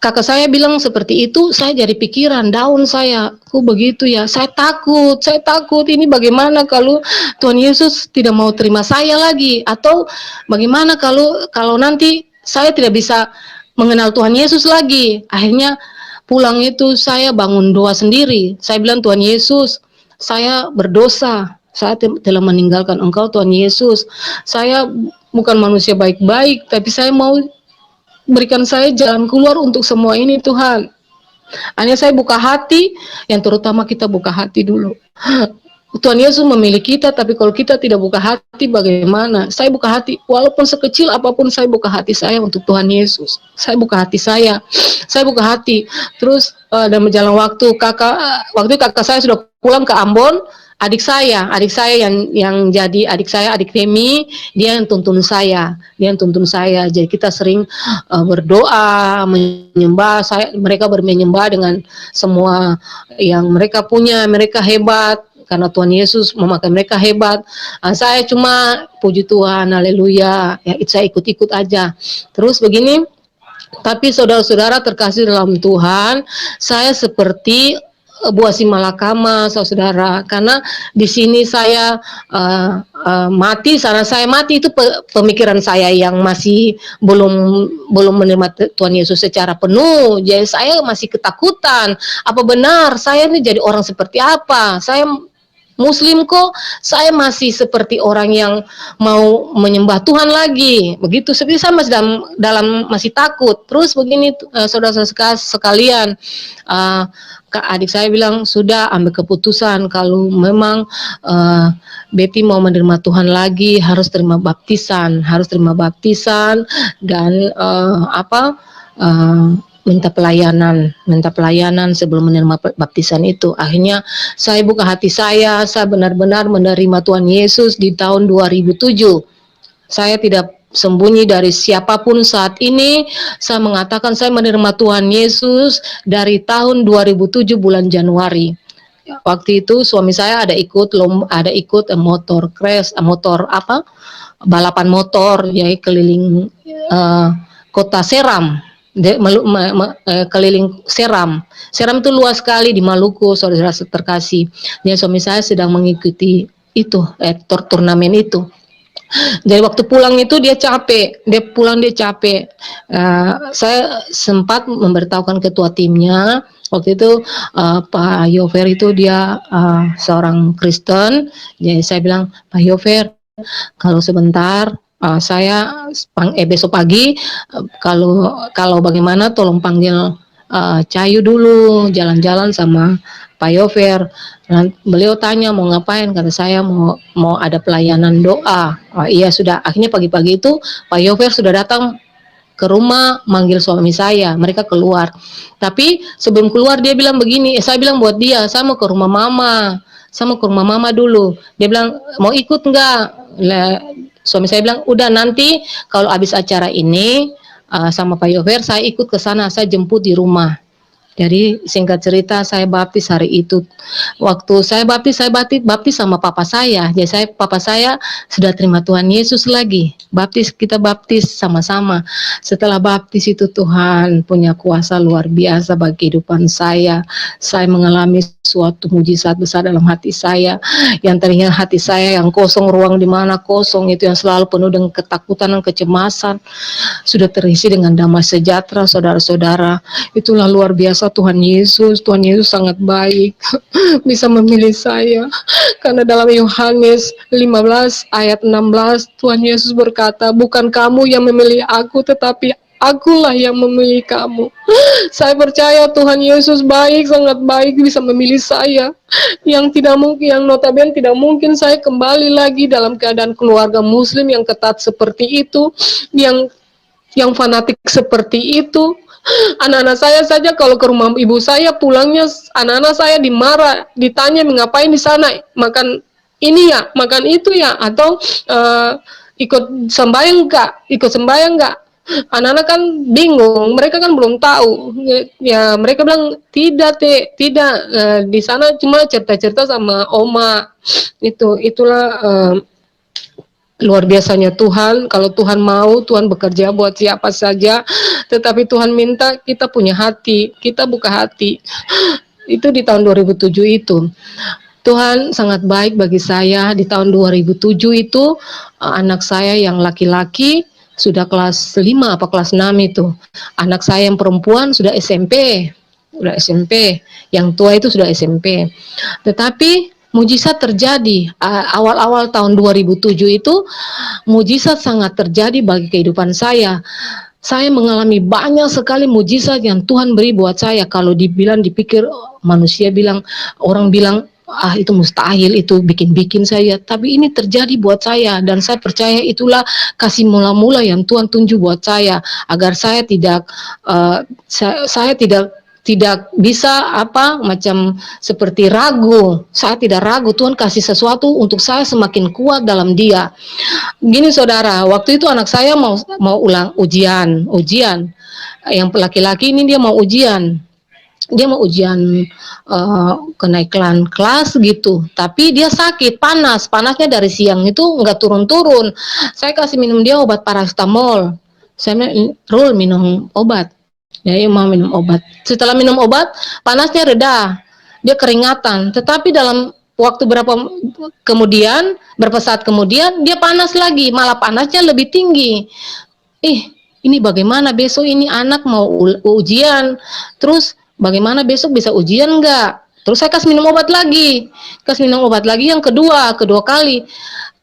B: kakak saya bilang seperti itu, saya jadi pikiran, down saya, kok begitu ya, saya takut, ini bagaimana kalau Tuhan Yesus tidak mau terima saya lagi, atau bagaimana kalau nanti saya tidak bisa mengenal Tuhan Yesus lagi. Akhirnya pulang itu saya bangun doa sendiri, saya bilang, Tuhan Yesus, saya berdosa, saya telah meninggalkan Engkau Tuhan Yesus, saya bukan manusia baik-baik, tapi saya mau berikan saya jalan keluar untuk semua ini Tuhan. Hanya saya buka hati, yang terutama kita buka hati dulu. Tuhan Yesus memilih kita, tapi kalau kita tidak buka hati bagaimana? Saya buka hati, walaupun sekecil apapun saya buka hati saya untuk Tuhan Yesus. Saya buka hati saya buka hati. Terus dan berjalan waktu, kakak saya sudah pulang ke Ambon. Adik saya yang jadi adik Femi, dia yang tuntun saya. Jadi kita sering berdoa, menyembah. Mereka menyembah dengan semua yang mereka punya. Mereka hebat karena Tuhan Yesus memakai mereka hebat. Saya cuma puji Tuhan, haleluya. Ya, saya ikut-ikut aja. Terus begini. Tapi saudara-saudara terkasih dalam Tuhan, saya seperti buah simalakama, saudara, karena di sini saya mati, sana saya mati, itu pemikiran saya yang masih belum menerima Tuhan Yesus secara penuh. Jadi saya masih ketakutan, apa benar saya ini jadi orang seperti apa? Saya Muslim kok saya masih seperti orang yang mau menyembah Tuhan lagi. Begitu, seperti saya masih dalam masih takut. Terus begini saudara-saudara sekalian, Kak adik saya bilang sudah ambil keputusan kalau memang Betty mau menerima Tuhan lagi harus terima baptisan dan minta pelayanan sebelum menerima baptisan itu. Akhirnya saya buka hati saya benar-benar menerima Tuhan Yesus di tahun 2007. Saya tidak sembunyi dari siapapun saat ini. Saya mengatakan saya menerima Tuhan Yesus dari tahun 2007 bulan Januari. Waktu itu suami saya ada ikut motor crash, balapan motor ya keliling kota Seram. Keliling Seram. Seram itu luas sekali di Maluku, saudara terkasih. Dia suami saya sedang mengikuti itu turnamen itu. Jadi waktu pulang itu dia capek, dia capek. Saya sempat memberitahukan ketua timnya. Waktu itu Pak Yofer itu dia seorang Kristen. Jadi saya bilang, Pak Yofer, kalau sebentar saya besok pagi kalau bagaimana tolong panggil Cayu dulu jalan-jalan sama Pak Yofer. Dan beliau tanya mau ngapain, kata saya mau ada pelayanan doa. Iya sudah. Akhirnya pagi-pagi itu Pak Yofer sudah datang ke rumah manggil suami saya, mereka keluar. Tapi sebelum keluar dia bilang begini, saya bilang buat dia, saya mau ke rumah mama dulu. Dia bilang mau ikut enggak? Suami saya bilang udah, nanti kalau habis acara ini sama Pak Yofer saya ikut ke sana, saya jemput di rumah. Jadi singkat cerita saya baptis hari itu. Waktu saya baptis sama papa saya. Jadi papa saya sudah terima Tuhan Yesus lagi. Kita baptis sama-sama. Setelah baptis itu Tuhan punya kuasa luar biasa bagi kehidupan saya. Saya mengalami suatu mujizat besar dalam hati saya. Yang tadinya hati saya yang kosong, ruang di mana kosong itu yang selalu penuh dengan ketakutan dan kecemasan, sudah terisi dengan damai sejahtera, saudara-saudara. Itulah luar biasa Tuhan Yesus sangat baik bisa memilih saya, karena dalam Yohanes 15 ayat 16 Tuhan Yesus berkata, bukan kamu yang memilih aku tetapi akulah yang memilih kamu. Saya percaya Tuhan Yesus baik, sangat baik bisa memilih saya yang tidak mungkin, yang notabene tidak mungkin saya kembali lagi dalam keadaan keluarga muslim yang ketat seperti itu, yang fanatik seperti itu. Anak-anak saya saja kalau ke rumah ibu saya pulangnya, anak-anak saya dimarah, ditanya ngapain di sana, makan ini ya, makan itu ya, atau ikut sembahyang enggak. Anak-anak kan bingung, mereka kan belum tahu. Ya mereka bilang tidak di sana cuma cerita-cerita sama oma. Itulah luar biasanya Tuhan. Kalau Tuhan mau, Tuhan bekerja buat siapa saja. Tetapi Tuhan minta kita punya hati, kita buka hati. Itu di tahun 2007 itu. Tuhan sangat baik bagi saya. Di tahun 2007 itu anak saya yang laki-laki sudah kelas 5 apa kelas 6 itu. Anak saya yang perempuan sudah SMP. Yang tua itu sudah SMP. Tetapi mujizat terjadi awal-awal tahun 2007 itu, mujizat sangat terjadi bagi kehidupan saya. Saya mengalami banyak sekali mujizat yang Tuhan beri buat saya. Kalau dipikir manusia bilang, orang bilang itu mustahil, itu bikin-bikin saya. Tapi ini terjadi buat saya dan saya percaya itulah kasih mula-mula yang Tuhan tunjuk buat saya agar saya tidak tidak bisa macam seperti ragu. Saya tidak ragu, Tuhan kasih sesuatu untuk saya semakin kuat dalam Dia. Gini saudara, waktu itu anak saya mau ulang ujian. Yang laki-laki ini dia mau ujian. Dia mau ujian kenaikan kelas gitu. Tapi dia sakit, panasnya dari siang itu nggak turun-turun. Saya kasih minum dia obat paracetamol. Saya Rul minum obat. Dia mau minum obat. Setelah minum obat, panasnya reda. Dia keringatan. Tetapi dalam waktu berapa saat kemudian, dia panas lagi. Malah panasnya lebih tinggi. Ini bagaimana besok ini anak mau ujian. Terus bagaimana besok bisa ujian enggak? Terus saya kasih minum obat lagi, yang kedua kali.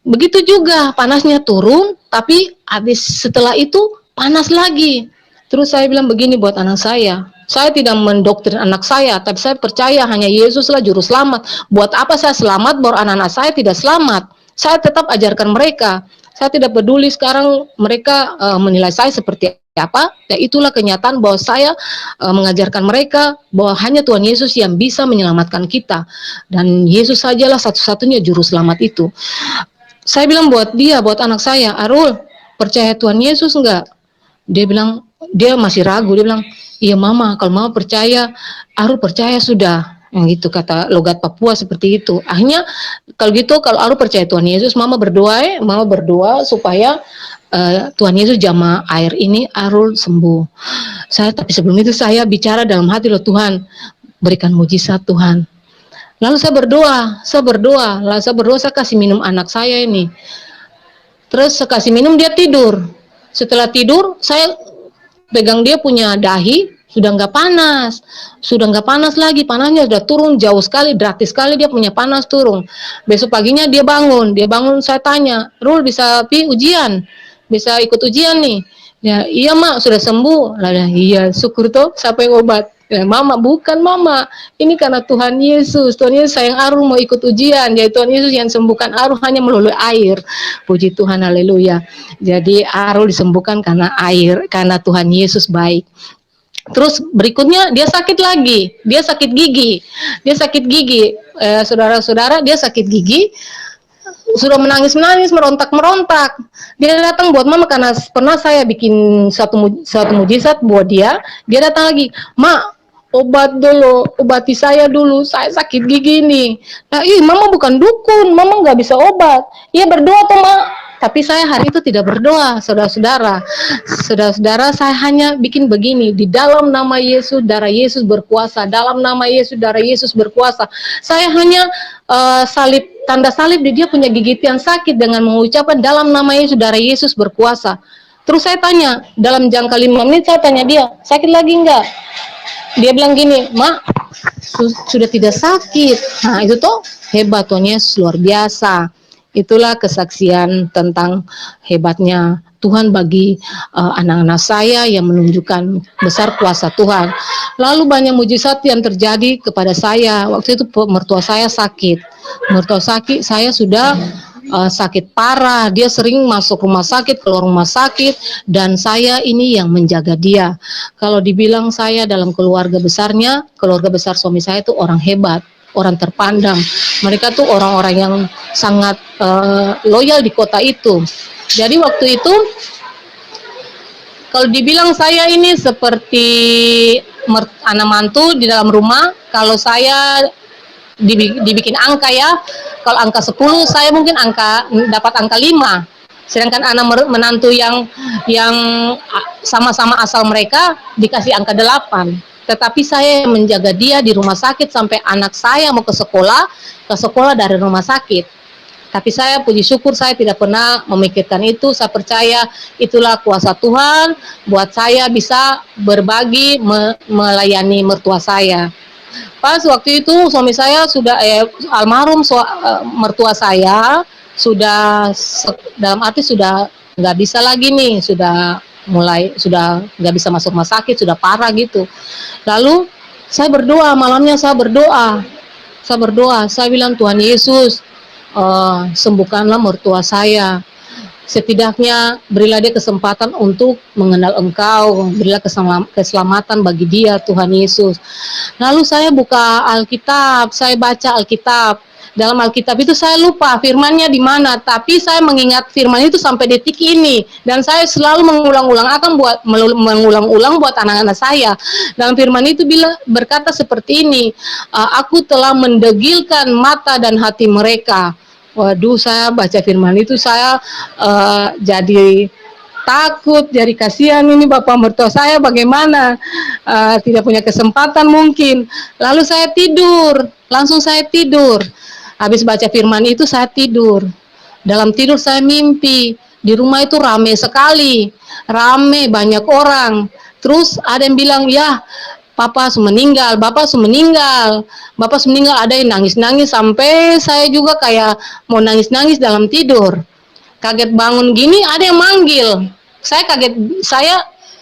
B: Begitu juga panasnya turun, tapi habis setelah itu panas lagi. Terus saya bilang begini buat anak saya tidak mendoktrin anak saya, tapi saya percaya hanya Yesuslah juru selamat. Buat apa saya selamat, baru anak-anak saya tidak selamat? Saya tetap ajarkan mereka. Saya tidak peduli sekarang mereka menilai saya seperti apa, ya itulah kenyataan bahwa saya mengajarkan mereka bahwa hanya Tuhan Yesus yang bisa menyelamatkan kita, dan Yesus sajalah satu-satunya juru selamat itu. Saya bilang buat anak saya, Arul, percaya Tuhan Yesus enggak? Dia bilang, dia masih ragu, dia bilang, iya mama, kalau mama percaya, Arul percaya sudah. Yang gitu kata logat Papua seperti itu. Akhirnya kalau gitu, kalau Arul percaya Tuhan Yesus, mama berdoa supaya Tuhan Yesus jamah air ini Arul sembuh. Tapi sebelum itu saya bicara dalam hati, loh Tuhan, berikan mujizat Tuhan. Lalu saya berdoa, saya kasih minum anak saya ini. Terus saya kasih minum, dia tidur. Setelah tidur, saya pegang dia punya dahi, sudah nggak panas lagi, panasnya sudah turun jauh sekali, drastis sekali dia punya panas turun. Besok paginya dia bangun, saya tanya, Rul bisa bisa ikut ujian nih? Ya, iya mak, sudah sembuh. Lah, iya, syukur toh, siapa yang obat? Ya, mama, bukan mama, ini karena Tuhan Yesus sayang Arul mau ikut ujian, jadi Tuhan Yesus yang sembuhkan Arul hanya melalui air. Puji Tuhan, haleluya. Jadi Arul disembuhkan karena air, karena Tuhan Yesus baik. Terus berikutnya dia sakit lagi, dia sakit gigi, saudara-saudara, dia sakit gigi, sudah menangis, merontak. Dia datang buat mama karena pernah saya bikin satu mujizat buat dia. Dia datang lagi, mak, obati saya dulu, saya sakit gigi nih. Nah, mama bukan dukun, mama nggak bisa obat. Iya berdoa tuh mak. Tapi saya hari itu tidak berdoa, saudara-saudara, saya hanya bikin begini, di dalam nama Yesus, darah Yesus berkuasa, dalam nama Yesus, darah Yesus berkuasa. Saya hanya tanda salib di dia punya gigi yang sakit dengan mengucapkan dalam nama Yesus, darah Yesus berkuasa. Terus saya tanya, dalam jangka 5 menit saya tanya dia, sakit lagi enggak? Dia bilang gini, mak, sudah tidak sakit. Nah itu tuh hebat, Tuhan Yesus luar biasa. Itulah kesaksian tentang hebatnya Tuhan bagi anak-anak saya yang menunjukkan besar kuasa Tuhan. Lalu banyak mujizat yang terjadi kepada saya. Waktu itu mertua saya sakit. Saya sudah sakit parah. Dia sering masuk rumah sakit, keluar rumah sakit, dan saya ini yang menjaga dia. Kalau dibilang saya dalam keluarga besar suami saya itu orang hebat, orang terpandang. Mereka tuh orang-orang yang sangat loyal di kota itu. Jadi waktu itu kalau dibilang saya ini seperti anak mantu di dalam rumah, kalau saya dibikin angka ya, kalau angka 10 saya mungkin dapat angka 5. Sedangkan anak menantu yang sama-sama asal mereka dikasih angka 8. Tetapi saya menjaga dia di rumah sakit sampai anak saya mau ke sekolah dari rumah sakit. Tapi saya puji syukur saya tidak pernah memikirkan itu. Saya percaya itulah kuasa Tuhan buat saya bisa berbagi, melayani mertua saya. Pas waktu itu suami saya sudah almarhum, mertua saya sudah dalam arti sudah nggak bisa lagi nih, sudah nggak bisa masuk rumah sakit, sudah parah gitu. Lalu saya berdoa, malamnya saya berdoa, saya bilang, Tuhan Yesus, sembuhkanlah mertua saya. Setidaknya berilah dia kesempatan untuk mengenal Engkau, berilah keselamatan bagi dia, Tuhan Yesus. Lalu saya buka Alkitab, saya baca Alkitab. Dalam Alkitab itu saya lupa firmannya di mana, tapi saya mengingat firman itu sampai detik ini, dan saya selalu mengulang-ulang buat anak-anak saya. Dalam firman itu berkata seperti ini, aku telah mendegilkan mata dan hati mereka. Waduh, saya baca firman itu saya jadi takut, jadi kasihan ini bapak mertua saya bagaimana, tidak punya kesempatan mungkin. Lalu saya tidur, langsung saya tidur. Habis baca firman itu saya tidur. Dalam tidur saya mimpi, di rumah itu rame sekali, banyak orang. Terus ada yang bilang, ya Papa sudah meninggal, Bapak sudah meninggal, Bapak sudah meninggal. Ada yang nangis-nangis sampai saya juga kayak mau nangis-nangis dalam tidur. Kaget bangun gini ada yang manggil. Saya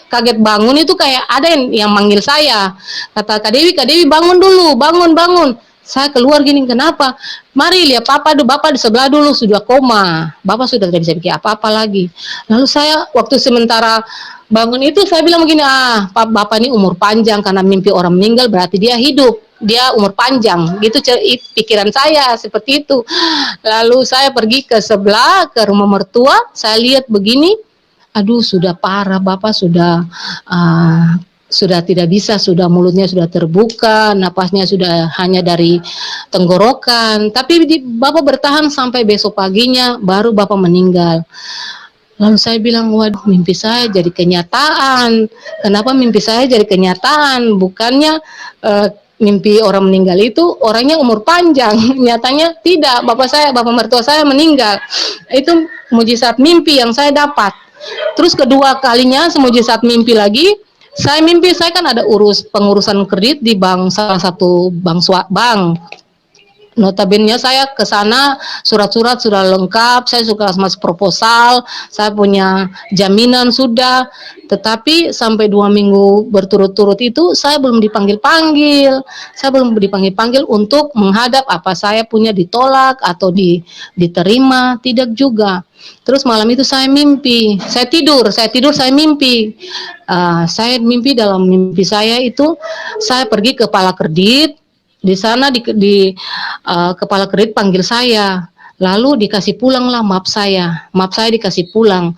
B: kaget bangun itu kayak ada yang manggil saya. Kata Kak Dewi bangun dulu, bangun bangun. Saya keluar gini, kenapa? Mari lihat Papa, Bapak di sebelah dulu sudah koma. Bapak sudah tidak bisa bikin apa-apa lagi. Lalu saya waktu sementara bangun itu saya bilang begini, Bapak ini umur panjang karena mimpi orang meninggal berarti dia hidup. Dia umur panjang, gitu pikiran saya seperti itu. Lalu saya pergi ke sebelah, ke rumah mertua, saya lihat begini, aduh sudah parah, Bapak sudah tidak bisa, sudah mulutnya sudah terbuka, napasnya sudah hanya dari tenggorokan. Tapi Bapak bertahan sampai besok paginya, baru Bapak meninggal. Lalu saya bilang, waduh mimpi saya jadi kenyataan. Kenapa mimpi saya jadi kenyataan? Bukannya mimpi orang meninggal itu orangnya umur panjang. Nyatanya tidak, Bapak mertua saya meninggal. Itu mujizat mimpi yang saya dapat. Terus kedua kalinya semujizat mimpi lagi, saya kan ada pengurusan kredit di salah satu bank. Notabene saya ke sana, surat-surat sudah lengkap, saya sudah masuk proposal, saya punya jaminan sudah, tetapi sampai 2 minggu berturut-turut itu saya belum dipanggil-panggil untuk menghadap apa saya punya ditolak atau diterima, tidak juga. Terus malam itu saya mimpi, saya tidur saya mimpi. Saya mimpi, dalam mimpi saya itu saya pergi ke kepala kredit. Di sana kepala kredit panggil saya, lalu dikasih pulanglah map saya dikasih pulang.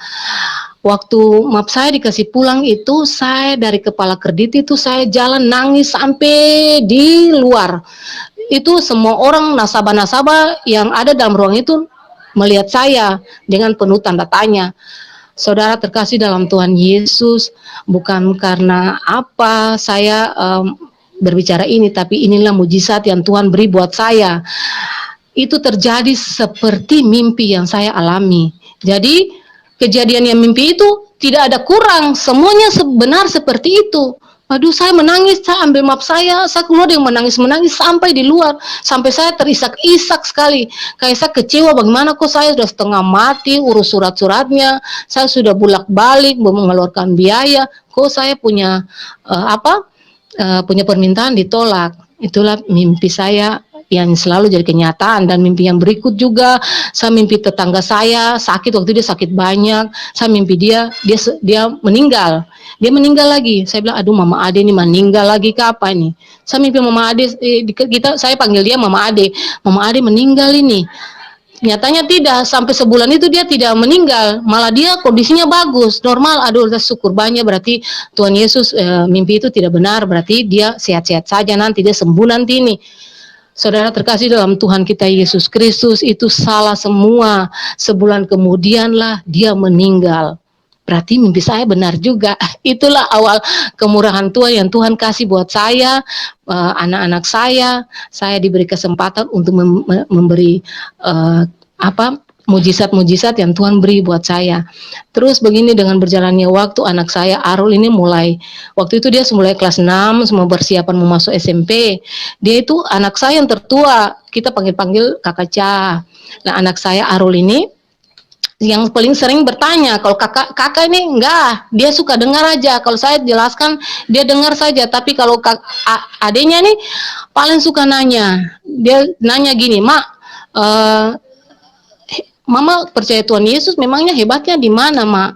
B: Waktu map saya dikasih pulang itu, saya dari kepala kredit itu saya jalan nangis sampai di luar. Itu semua orang nasabah-nasabah yang ada dalam ruang itu melihat saya dengan penuh tanda tanya. Saudara terkasih dalam Tuhan Yesus, bukan karena apa saya berbicara ini, tapi inilah mujizat yang Tuhan beri buat saya. Itu terjadi seperti mimpi yang saya alami. Jadi kejadian yang mimpi itu tidak ada kurang, semuanya benar seperti itu. Aduh, saya menangis, saya ambil map saya keluar dengan menangis sampai di luar, sampai saya terisak-isak sekali. Kayak saya kecewa, bagaimana kok saya sudah setengah mati urus surat-suratnya, saya sudah bolak-balik mengeluarkan biaya, kok saya punya punya permintaan ditolak. Itulah mimpi saya yang selalu jadi kenyataan. Dan mimpi yang berikut juga, saya mimpi tetangga saya sakit, waktu dia sakit banyak, saya mimpi dia meninggal. Dia meninggal lagi. Saya bilang, aduh Mama Ade ini meninggal lagi kapan nih? Saya mimpi Mama Ade, saya panggil dia Mama Ade. Mama Ade meninggal ini. Nyatanya tidak, sampai sebulan itu dia tidak meninggal, malah dia kondisinya bagus, normal. Aduh, syukur banyak, berarti Tuhan Yesus mimpi itu tidak benar, berarti dia sehat-sehat saja, nanti dia sembuh nanti ini. Saudara terkasih dalam Tuhan kita Yesus Kristus, itu salah semua. Sebulan kemudianlah dia meninggal. Berarti mimpi saya benar juga. Itulah awal kemurahan Tuhan yang Tuhan kasih buat saya, anak-anak saya. Saya diberi kesempatan untuk memberi mujizat-mujizat yang Tuhan beri buat saya. Terus begini, dengan berjalannya waktu, anak saya Arul ini waktu itu dia mulai kelas 6, semua persiapan mau masuk SMP. Dia itu anak saya yang tertua, kita panggil Kakak Ca. Nah, anak saya Arul ini yang paling sering bertanya. Kalau kakak ini enggak, dia suka dengar aja. Kalau saya jelaskan dia dengar saja. Tapi kalau adenya nih paling suka nanya. Dia nanya gini, Mak, Mama percaya Tuhan Yesus, memangnya hebatnya di mana, Mak?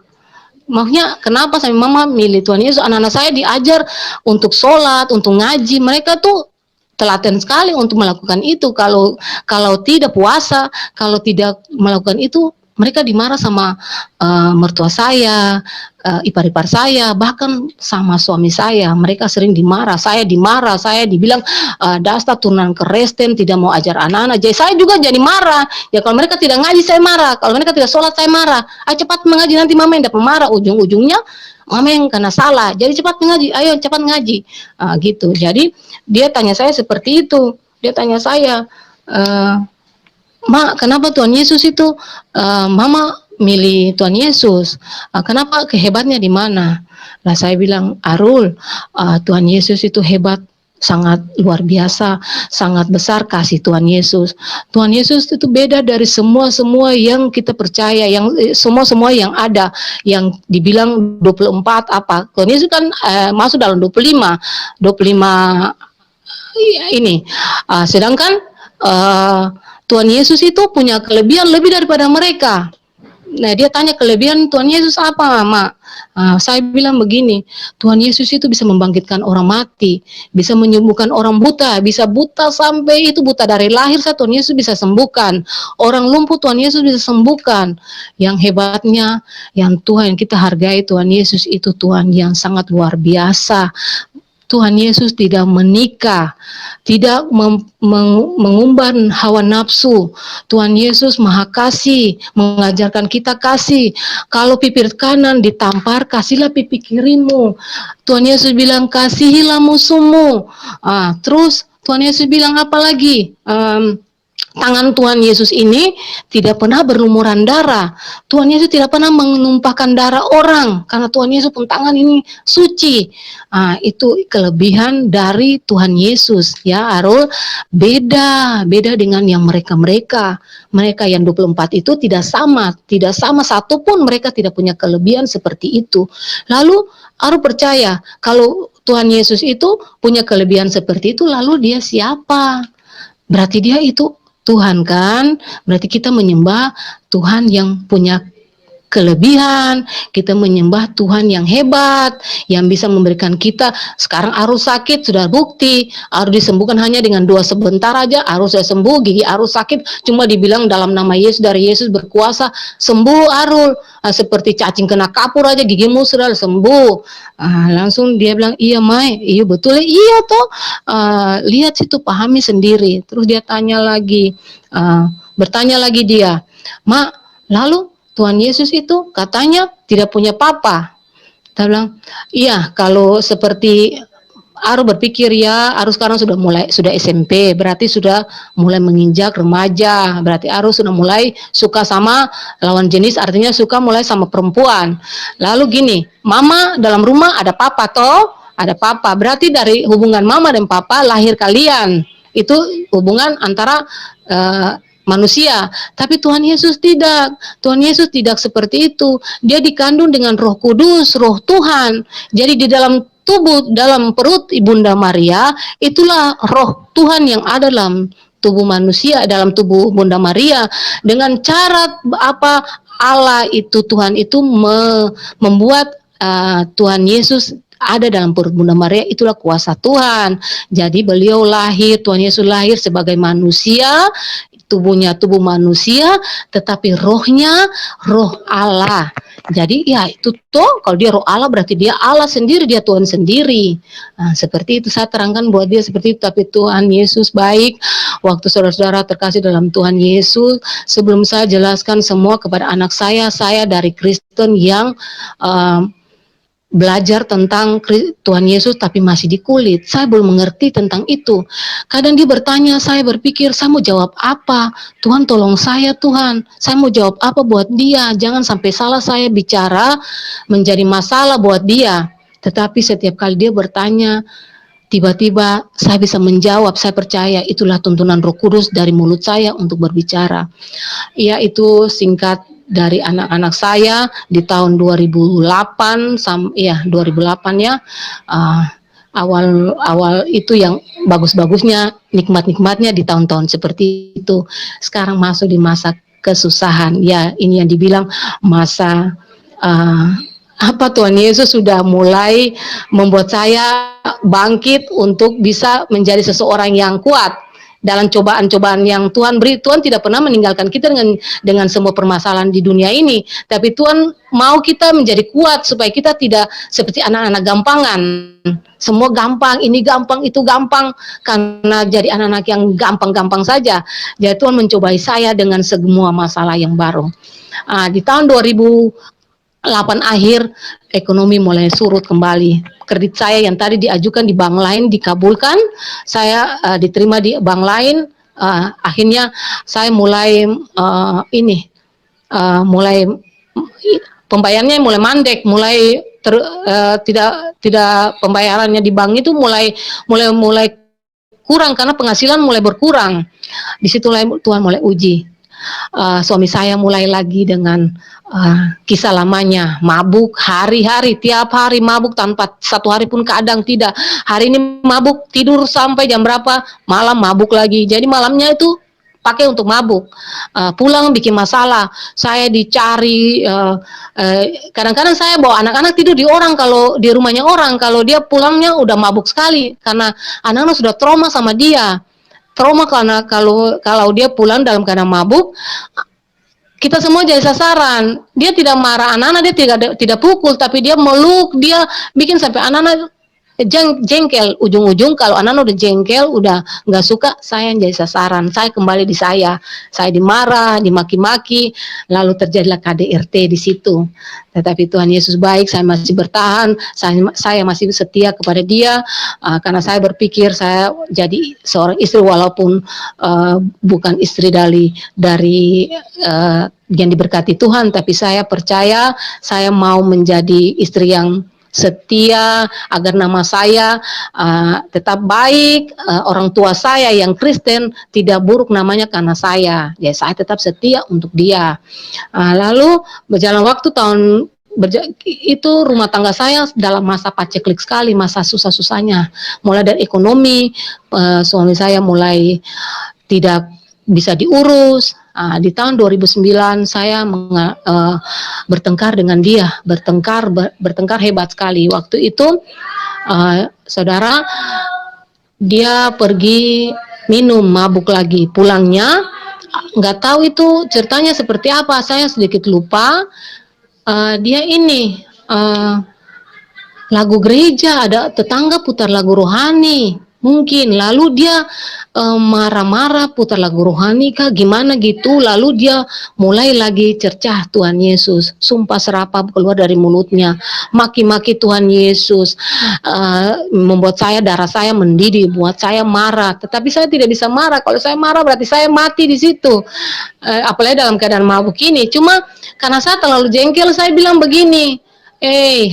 B: Maksudnya kenapa sampai Mama milih Tuhan Yesus? Anak-anak saya diajar untuk sholat, untuk ngaji. Mereka tuh telaten sekali untuk melakukan itu. Kalau tidak puasa, kalau tidak melakukan itu, mereka dimarah sama mertua saya, ipar-ipar saya, bahkan sama suami saya. Mereka sering dimarah, saya dibilang dasar turunan Kristen, tidak mau ajar anak-anak. Jadi saya juga jadi marah. Ya kalau mereka tidak ngaji saya marah, kalau mereka tidak sholat saya marah. Ayo cepat mengaji, nanti Mama yang dapat marah. Ujung-ujungnya Mama yang kena salah. Jadi cepat mengaji, ayo cepat ngaji. Gitu. Jadi dia tanya saya seperti itu. Dia tanya saya, Mak, kenapa Tuhan Yesus itu Mama milih Tuhan Yesus. Kenapa? Kehebatnya di mana? Lah saya bilang, Arul, Tuhan Yesus itu hebat, sangat luar biasa, sangat besar kasih Tuhan Yesus. Tuhan Yesus itu beda dari semua yang kita percaya, yang semua yang ada, yang dibilang 24 apa. Tuhan Yesus kan masuk dalam 25 ini. Sedangkan Tuhan Yesus itu punya kelebihan lebih daripada mereka. Nah, dia tanya kelebihan Tuhan Yesus apa, Mama? Saya bilang begini, Tuhan Yesus itu bisa membangkitkan orang mati, bisa menyembuhkan orang buta, bisa buta sampai itu buta dari lahir, Tuhan Yesus bisa sembuhkan. Orang lumpuh Tuhan Yesus bisa sembuhkan. Yang hebatnya, yang Tuhan yang kita hargai Tuhan Yesus itu Tuhan yang sangat luar biasa. Tuhan Yesus tidak menikah, tidak mengumbar hawa nafsu. Tuhan Yesus maha kasih, mengajarkan kita kasih. Kalau pipi kanan ditampar, kasihlah pipi kirimu. Tuhan Yesus bilang, kasihilah musuhmu. Terus Tuhan Yesus bilang apa lagi? Tangan Tuhan Yesus ini tidak pernah berlumuran darah. Tuhan Yesus tidak pernah menumpahkan darah orang, karena Tuhan Yesus pun tangan ini suci. Itu kelebihan dari Tuhan Yesus, ya Arul. Beda dengan yang mereka yang 24 itu tidak sama satupun mereka tidak punya kelebihan seperti itu. Lalu Arul percaya kalau Tuhan Yesus itu punya kelebihan seperti itu, lalu dia siapa? Berarti dia itu Tuhan kan? Berarti kita menyembah Tuhan yang punya kelebihan, kita menyembah Tuhan yang hebat, yang bisa memberikan kita. Sekarang Arul sakit, sudah bukti, Arul disembuhkan hanya dengan doa sebentar aja, Arul sudah sembuh. Gigi Arul sakit, cuma dibilang dalam nama Yesus, dari Yesus berkuasa, sembuh Arul. Seperti cacing kena kapur aja, gigimu sudah sembuh. Langsung dia bilang, iya Mai, iya betul, iya toh. Lihat situ, pahami sendiri. Terus dia tanya lagi, bertanya lagi dia, Mak, lalu Tuhan Yesus itu katanya tidak punya papa. Kita bilang, iya kalau seperti Aru berpikir ya, Aru sekarang sudah SMP, berarti sudah mulai menginjak remaja, berarti Aru sudah mulai suka sama lawan jenis, artinya suka mulai sama perempuan. Lalu gini, Mama dalam rumah ada papa toh, ada papa, berarti dari hubungan Mama dan papa lahir kalian. Itu hubungan antara manusia, tapi Tuhan Yesus tidak. Tuhan Yesus tidak seperti itu. Dia dikandung dengan Roh Kudus, Roh Tuhan. Jadi di dalam dalam perut Ibunda Maria, itulah Roh Tuhan yang ada dalam tubuh manusia, dalam tubuh Bunda Maria. Dengan cara apa Allah itu, Tuhan itu membuat Tuhan Yesus ada dalam perut Bunda Maria, itulah kuasa Tuhan. Jadi beliau lahir, Tuhan Yesus lahir sebagai manusia, tubuhnya tubuh manusia, tetapi rohnya roh Allah. Jadi ya itu toh, kalau dia roh Allah berarti dia Allah sendiri, dia Tuhan sendiri. Seperti itu saya terangkan buat dia seperti itu. Tapi Tuhan Yesus baik. Waktu saudara-saudara terkasih dalam Tuhan Yesus, sebelum saya jelaskan semua kepada anak saya dari Kristen yang belajar tentang Tuhan Yesus tapi masih di kulit, saya belum mengerti tentang itu. Kadang dia bertanya, saya berpikir saya mau jawab apa? Tuhan tolong saya Tuhan, saya mau jawab apa buat dia? Jangan sampai salah saya bicara menjadi masalah buat dia. Tetapi setiap kali dia bertanya, tiba-tiba saya bisa menjawab. Saya percaya itulah tuntunan Roh Kudus dari mulut saya untuk berbicara. Ya, itu singkat dari anak-anak saya di tahun 2008 ya. Awal itu yang bagus-bagusnya, nikmat-nikmatnya di tahun-tahun seperti itu. Sekarang masuk di masa kesusahan. Ya, ini yang dibilang masa Tuhan Yesus sudah mulai membuat saya bangkit untuk bisa menjadi seseorang yang kuat dalam cobaan-cobaan yang Tuhan beri. Tuhan tidak pernah meninggalkan kita dengan semua permasalahan di dunia ini, tapi Tuhan mau kita menjadi kuat supaya kita tidak seperti anak-anak gampangan. Semua gampang, ini gampang, itu gampang, karena jadi anak-anak yang gampang-gampang saja. Jadi Tuhan mencobai saya dengan semua masalah yang baru. Di tahun 2008 akhir, ekonomi mulai surut kembali. Kredit saya yang tadi diajukan di bank lain dikabulkan, saya diterima di bank lain. Akhirnya saya mulai mulai pembayarannya mulai mandek, mulai tidak pembayarannya di bank itu mulai kurang karena penghasilan mulai berkurang. Di situ Tuhan mulai uji. Suami saya mulai lagi dengan kisah lamanya, mabuk hari-hari, tiap hari mabuk tanpa satu hari pun kadang tidak. Hari ini mabuk, tidur sampai jam berapa, malam mabuk lagi. Jadi malamnya itu pakai untuk mabuk. Pulang bikin masalah, saya dicari. Kadang-kadang saya bawa anak-anak tidur di orang, kalau di rumahnya orang, kalau dia pulangnya udah mabuk sekali karena anak-anak sudah trauma sama dia. Trauma karena kalau dia pulang dalam keadaan mabuk, kita semua jadi sasaran. Dia tidak marah anak-anak, dia tidak pukul, tapi dia meluk, dia bikin sampai anak-anak jengkel. Ujung-ujung kalau anak-anak udah jengkel, udah nggak suka, saya yang jadi sasaran. Saya kembali di saya dimarah, dimaki-maki, lalu terjadilah KDRT di situ. Tetapi Tuhan Yesus baik, saya masih bertahan, saya masih setia kepada Dia, karena saya berpikir saya jadi seorang istri walaupun bukan istri dari yang diberkati Tuhan, tapi saya percaya saya mau menjadi istri yang setia agar nama saya tetap baik, orang tua saya yang Kristen tidak buruk namanya karena saya. Ya, saya tetap setia untuk dia. Lalu berjalan waktu itu rumah tangga saya dalam masa paceklik sekali, masa susah-susahnya. Mulai dari ekonomi, suami saya mulai tidak bisa diurus. Di tahun 2009 saya bertengkar dengan dia, bertengkar hebat sekali. Waktu itu saudara, dia pergi minum, mabuk lagi. Pulangnya nggak tahu itu ceritanya seperti apa, saya sedikit lupa. Dia ini lagu gereja, ada tetangga putar lagu rohani mungkin, lalu dia marah-marah putar lagu rohani kah gimana gitu, lalu dia mulai lagi cercah Tuhan Yesus, sumpah serapah keluar dari mulutnya, maki-maki Tuhan Yesus, membuat darah saya mendidih, buat saya marah. Tetapi saya tidak bisa marah, kalau saya marah berarti saya mati di situ, apalagi dalam keadaan mabuk ini. Cuma karena saya terlalu jengkel, saya bilang begini,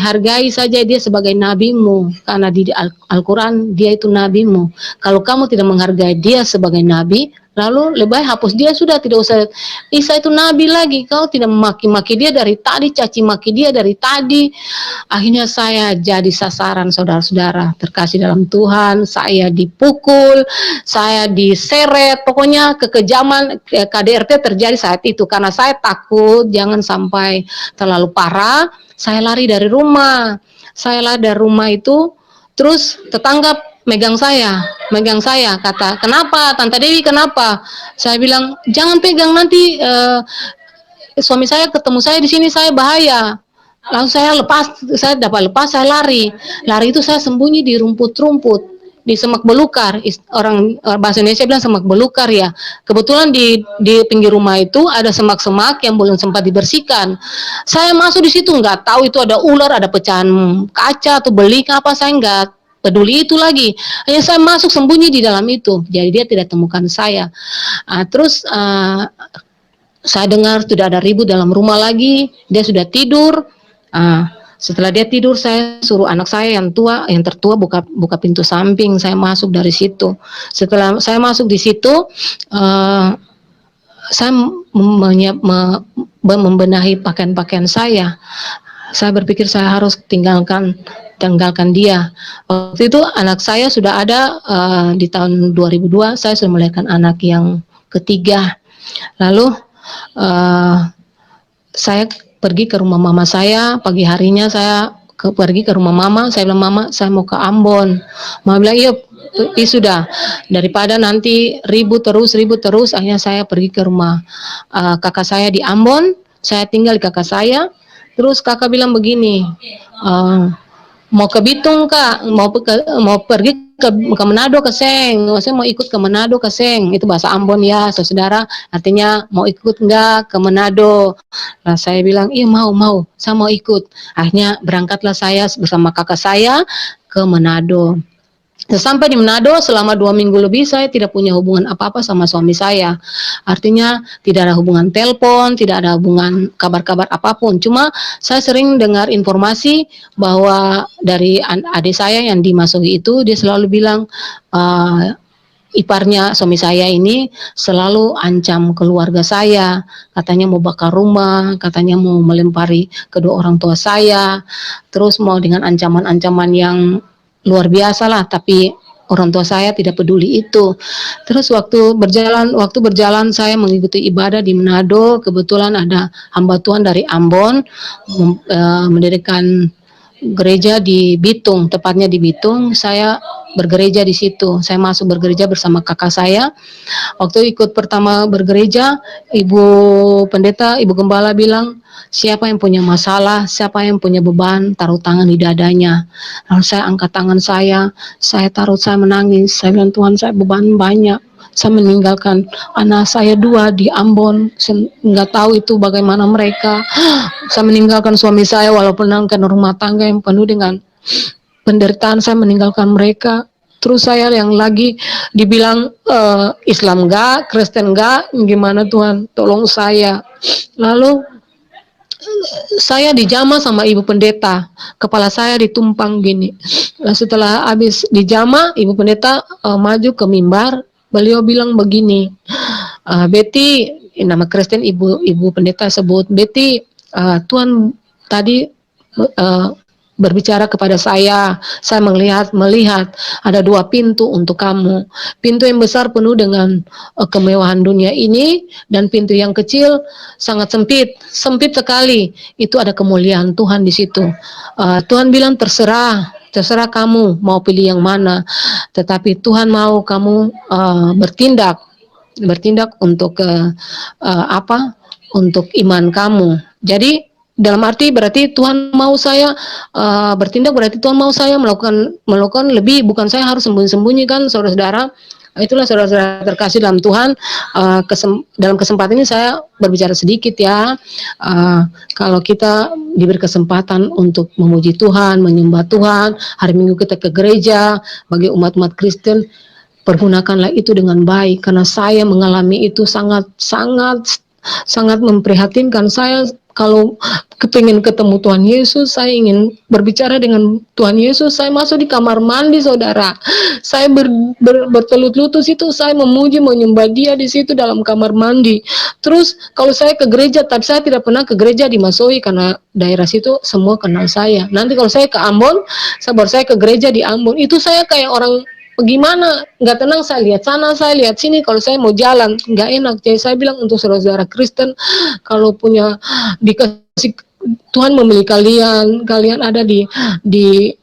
B: hargai saja dia sebagai nabimu, karena di Al-Quran dia itu nabimu. Kalau kamu tidak menghargai dia sebagai nabi, lalu lebih baik hapus dia sudah, tidak usah Isa itu nabi lagi. Kau tidak memaki-maki dia dari tadi, caci maki dia dari tadi. Akhirnya saya jadi sasaran, saudara-saudara terkasih dalam Tuhan. Saya dipukul, saya diseret, pokoknya kekejaman KDRT terjadi saat itu. Karena saya takut jangan sampai terlalu parah, saya lari dari rumah. Saya lari dari rumah itu, terus tetangga megang saya, kata, kenapa Tante Dewi, kenapa? Saya bilang, jangan pegang, nanti suami saya ketemu saya di sini, saya bahaya. Lalu saya dapat lepas, saya lari itu saya sembunyi di rumput-rumput, di semak belukar. Orang bahasa Indonesia bilang semak belukar ya. Kebetulan di pinggir rumah itu ada semak-semak yang belum sempat dibersihkan. Saya masuk di situ, nggak tahu itu ada ular, ada pecahan kaca atau beling apa, saya nggak peduli itu lagi. Hanya saya masuk sembunyi di dalam itu, jadi dia tidak temukan saya. Terus saya dengar sudah ada ribut dalam rumah lagi, dia sudah tidur. Setelah dia tidur, saya suruh anak saya yang tertua buka pintu samping, saya masuk dari situ. Setelah saya masuk di situ, saya membenahi pakaian-pakaian saya. Saya berpikir saya harus tinggalkan dia. Waktu itu anak saya sudah ada, di tahun 2002 saya sudah melahirkan anak yang ketiga. Lalu saya pergi ke rumah mama saya, pagi harinya saya pergi ke rumah mama. Saya bilang, mama saya mau ke Ambon. Mama bilang, iya sudah, daripada nanti ribut terus. Akhirnya saya pergi ke rumah kakak saya di Ambon. Saya tinggal di kakak saya. Terus kakak bilang begini, mau ke Bitung kak, mau pergi ke Manado ke Seng, saya mau ikut ke Manado ke Seng, itu bahasa Ambon ya saudara, artinya mau ikut enggak ke Manado. Nah, saya bilang iya mau, saya mau ikut. Akhirnya berangkatlah saya bersama kakak saya ke Manado. Sampai di Manado selama 2 minggu lebih saya tidak punya hubungan apa-apa sama suami saya. Artinya tidak ada hubungan telepon, tidak ada hubungan kabar-kabar apapun. Cuma saya sering dengar informasi bahwa dari adik saya yang dimasuki itu, dia selalu bilang iparnya suami saya ini selalu ancam keluarga saya, katanya mau bakar rumah, katanya mau melempari kedua orang tua saya, terus mau dengan ancaman-ancaman yang luar biasa lah, tapi orang tua saya tidak peduli itu. Terus waktu berjalan saya mengikuti ibadah di Manado, kebetulan ada hamba Tuhan dari Ambon mendirikan gereja di Bitung, tepatnya di Bitung. Saya bergereja di situ. Saya masuk bergereja bersama kakak saya. Waktu ikut pertama bergereja, ibu pendeta, ibu gembala bilang, siapa yang punya masalah, siapa yang punya beban, taruh tangan di dadanya. Lalu saya angkat tangan saya taruh, saya menangis. Saya bilang, Tuhan, saya beban banyak. Saya meninggalkan anak saya 2 di Ambon, saya nggak tahu itu bagaimana mereka. Saya meninggalkan suami saya walaupun menangkan rumah tangga yang penuh dengan penderitaan, saya meninggalkan mereka. Terus saya yang lagi dibilang Islam enggak, Kristen enggak, gimana Tuhan, tolong saya. Lalu saya dijama sama ibu pendeta, kepala saya ditumpang gini. Lalu setelah habis dijama, ibu pendeta maju ke mimbar, beliau bilang begini, Betty, nama Kristen ibu pendeta sebut, Betty, Tuhan tadi berbicara kepada saya melihat ada 2 pintu untuk kamu. Pintu yang besar penuh dengan kemewahan dunia ini, dan pintu yang kecil sangat sempit sekali. Itu ada kemuliaan Tuhan di situ. Tuhan bilang terserah kamu mau pilih yang mana, tetapi Tuhan mau kamu bertindak untuk untuk iman kamu. Jadi dalam arti berarti Tuhan mau saya bertindak, berarti Tuhan mau saya melakukan lebih, bukan saya harus sembunyi-sembunyi kan, saudara-saudara. Itulah saudara-saudara terkasih dalam Tuhan. Dalam kesempatan ini saya berbicara sedikit ya. Kalau kita diberi kesempatan untuk memuji Tuhan, menyembah Tuhan, hari Minggu kita ke gereja, bagi umat-umat Kristen, pergunakanlah itu dengan baik, karena saya mengalami itu sangat memprihatinkan. Saya kalau kepingin ketemu Tuhan Yesus, saya ingin berbicara dengan Tuhan Yesus, saya masuk di kamar mandi, saudara. Saya bertelut lutut itu, saya memuji, menyembah Dia di situ dalam kamar mandi. Terus kalau saya ke gereja, tapi saya tidak pernah ke gereja di Masohi karena daerah situ semua kenal saya. Nanti kalau saya ke Ambon, saya ke gereja di Ambon, itu saya kayak orang bagaimana, nggak tenang, saya lihat sana, saya lihat sini, kalau saya mau jalan, nggak enak. Jadi saya bilang untuk saudara-saudara Kristen, kalau punya dikasih Tuhan memilih kalian ada di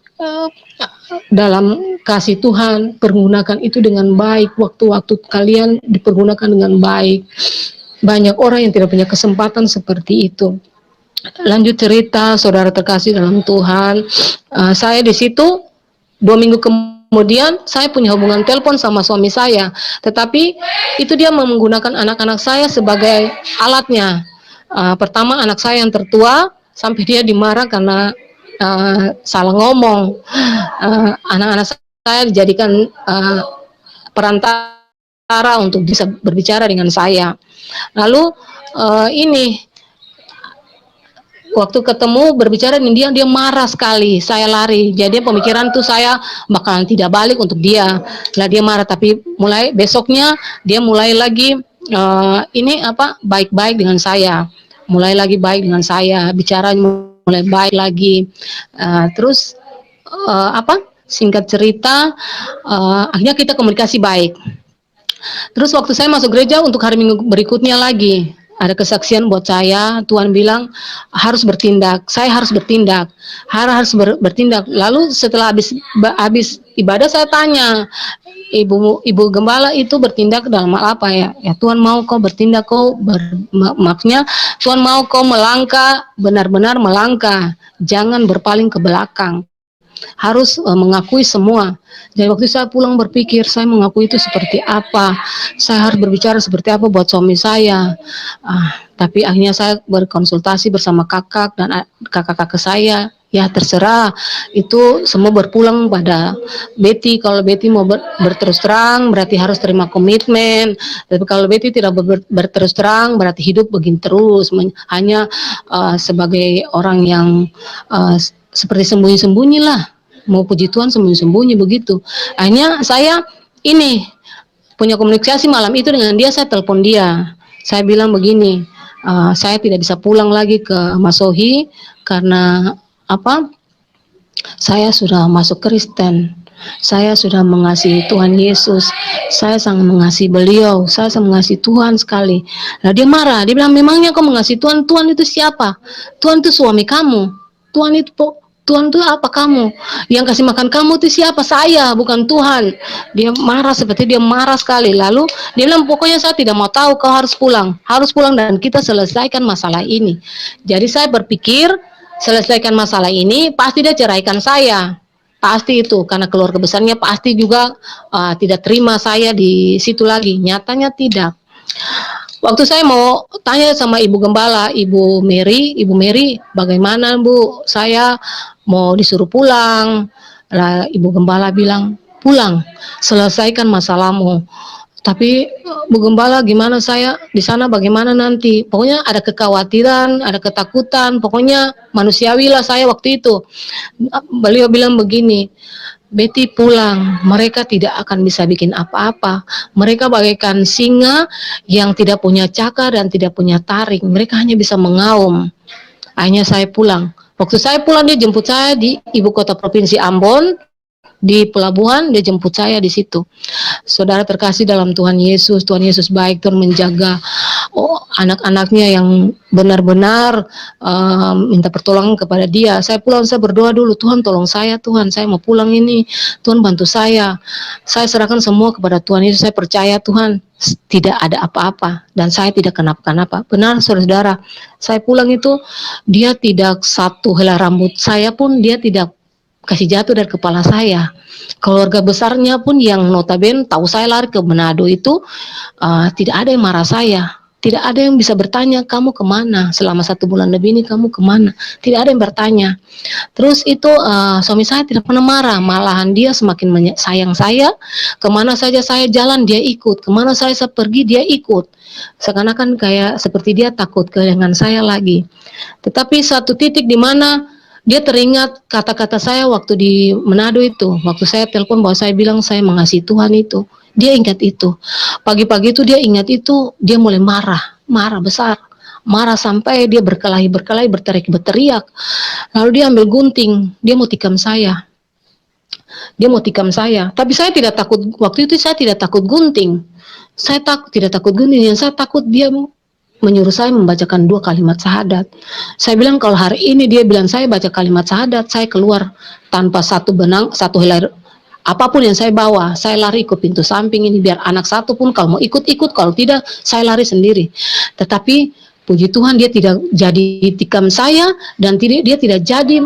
B: dalam kasih Tuhan, pergunakan itu dengan baik, waktu-waktu kalian dipergunakan dengan baik. Banyak orang yang tidak punya kesempatan seperti itu. Lanjut cerita, saudara terkasih dalam Tuhan, saya di situ 2 minggu kemudian saya punya hubungan telepon sama suami saya, tetapi itu dia menggunakan anak-anak saya sebagai alatnya. Pertama anak saya yang tertua, sampai dia dimarah karena salah ngomong. Anak-anak saya dijadikan perantara untuk bisa berbicara dengan saya. Lalu ini waktu ketemu berbicara dengan dia marah sekali, saya lari. Jadi pemikiran tuh saya bakalan tidak balik untuk dia. Lah dia marah, tapi mulai besoknya dia mulai lagi baik-baik dengan saya. Mulai lagi baik dengan saya, bicara mulai baik lagi. Terus singkat cerita, akhirnya kita komunikasi baik. Terus waktu saya masuk gereja untuk hari Minggu berikutnya lagi, ada kesaksian buat saya. Tuhan bilang harus bertindak, saya harus bertindak, bertindak. Lalu setelah habis ibadah saya tanya, ibu gembala itu bertindak dalam hal apa ya? Ya Tuhan mau kau bertindak, maksudnya Tuhan mau kau melangkah, benar-benar melangkah, jangan berpaling ke belakang. Harus mengakui semua. Jadi waktu saya pulang berpikir, saya mengakui itu seperti apa, saya harus berbicara seperti apa buat suami saya. Tapi akhirnya saya berkonsultasi bersama kakak dan kakak-kakak saya Ya terserah, itu semua berpulang pada Betty. Kalau Betty mau berterus terang berarti harus terima komitmen. Tapi kalau Betty tidak berterus terang berarti hidup begini terus, hanya sebagai orang yang seperti sembunyi-sembunyi lah. Mau puji Tuhan sembunyi-sembunyi begitu. Akhirnya saya ini punya komunikasi malam itu dengan dia. Saya telepon dia. Saya bilang begini, saya tidak bisa pulang lagi ke Masohi karena apa? Saya sudah masuk Kristen. Saya sudah mengasihi Tuhan Yesus. Saya sangat mengasihi beliau. Saya sangat mengasihi Tuhan sekali. Nah dia marah. Dia bilang, memangnya kau mengasihi Tuhan? Tuhan itu siapa? Tuhan itu suami kamu. Tuhan itu apa kamu? Yang kasih makan kamu itu siapa? Saya, bukan Tuhan. Dia marah, seperti dia marah sekali. Lalu dia bilang, pokoknya saya tidak mau tahu, kau harus pulang. Harus pulang dan kita selesaikan masalah ini. Jadi saya berpikir, selesaikan masalah ini, pasti dia ceraikan saya. Pasti itu, karena keluarga besarnya pasti juga tidak terima saya di situ lagi. Nyatanya tidak. Waktu saya mau tanya sama Ibu Gembala, Ibu Mary, bagaimana Bu? Saya mau disuruh pulang. Lah Ibu Gembala bilang, pulang, selesaikan masalahmu. Tapi Bu Gembala gimana saya di sana bagaimana nanti? Pokoknya ada kekhawatiran, ada ketakutan, pokoknya manusiawi lah saya waktu itu. Beliau bilang begini, Betty pulang, mereka tidak akan bisa bikin apa-apa. Mereka bagaikan singa yang tidak punya cakar dan tidak punya taring. Mereka hanya bisa mengaum. Akhirnya saya pulang. Waktu saya pulang dia jemput saya di ibu kota provinsi Ambon, di pelabuhan, dia jemput saya di situ. Saudara terkasih dalam Tuhan Yesus baik, Tuhan menjaga anak-anaknya yang benar-benar minta pertolongan kepada dia. Saya pulang, saya berdoa dulu, Tuhan tolong saya, Tuhan saya mau pulang ini, Tuhan bantu saya serahkan semua kepada Tuhan Yesus. Saya percaya Tuhan tidak ada apa-apa dan saya tidak kenapa-kenapa. Benar saudara, saya pulang itu dia tidak satu helai rambut saya pun dia tidak kasih jatuh dari kepala saya. Keluarga besarnya pun yang notabene tahu saya lari ke Manado itu tidak ada yang marah saya. Tidak ada yang bisa bertanya, kamu kemana? Selama 1 bulan lebih ini kamu kemana? Tidak ada yang bertanya. Terus itu suami saya tidak pernah marah. Malahan dia semakin sayang saya. Kemana saja saya jalan dia ikut. Kemana saya pergi dia ikut. Seakan-akan kayak seperti dia takut kehilangan saya lagi. Tetapi satu titik di mana dia teringat kata-kata saya waktu di Manado itu. Waktu saya telepon bahwa saya bilang saya mengasihi Tuhan itu. Dia ingat itu. Pagi-pagi itu dia ingat itu, dia mulai marah besar. Marah sampai dia berkelahi, berteriak. Lalu dia ambil gunting, dia mau tikam saya. Tapi saya tidak takut, waktu itu saya tidak takut gunting. Saya tidak takut gunting, yang saya takut dia menyuruh saya membacakan 2 kalimat syahadat. Saya bilang kalau hari ini dia bilang saya baca kalimat syahadat, saya keluar tanpa satu helai apapun yang saya bawa, saya lari ke pintu samping ini biar anak satu pun kalau mau ikut, kalau tidak saya lari sendiri. Tetapi puji Tuhan dia tidak jadi tikam saya dan dia tidak jadi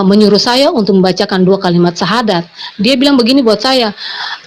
B: menyuruh saya untuk membacakan 2 kalimat syahadat. Dia bilang begini buat saya,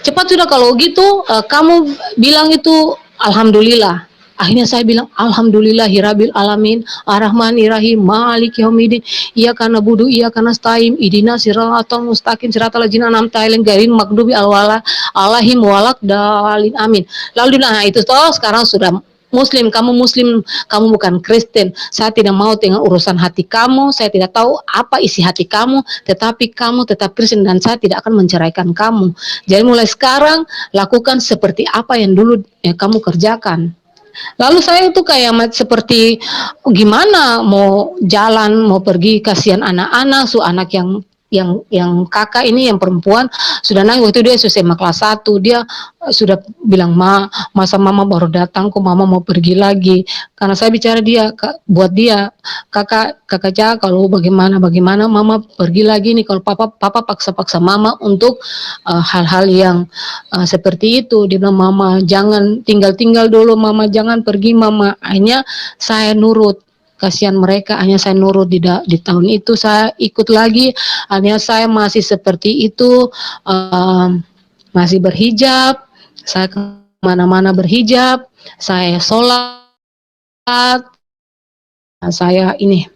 B: cepat sudah kalau gitu kamu bilang itu alhamdulillah. Akhirnya saya bilang alhamdulillahirabbil alamin arrahmanirrahim maliki yaumiddin iyyaka na'budu iyyaka nasta'in ihdinas siratal mustaqim siratal ladzina an'amta 'alaihim ghairil maghdubi alaihim waladdallin amin. Lalu nah itu toh sekarang sudah Muslim, kamu bukan Kristen. Saya tidak mau dengan urusan hati kamu, saya tidak tahu apa isi hati kamu, tetapi kamu tetap Kristen dan saya tidak akan menceraikan kamu. Jadi mulai sekarang, lakukan seperti apa yang dulu kamu kerjakan. Lalu saya itu kayak seperti gimana mau jalan, mau pergi, kasihan anak-anak, anak yang kakak ini yang perempuan sudah nangis waktu dia SMA kelas 1 dia sudah bilang masa mama baru datang kok mama mau pergi lagi karena saya bicara buat dia kakak Ca kalau bagaimana mama pergi lagi nih kalau papa paksa mama untuk hal-hal yang seperti itu. Dia bilang mama jangan tinggal dulu, mama jangan pergi mama. Akhirnya saya nurut, kasihan mereka, hanya saya nurut di tahun itu saya ikut lagi, hanya saya masih seperti itu, masih berhijab, saya kemana-mana berhijab, saya sholat, saya ini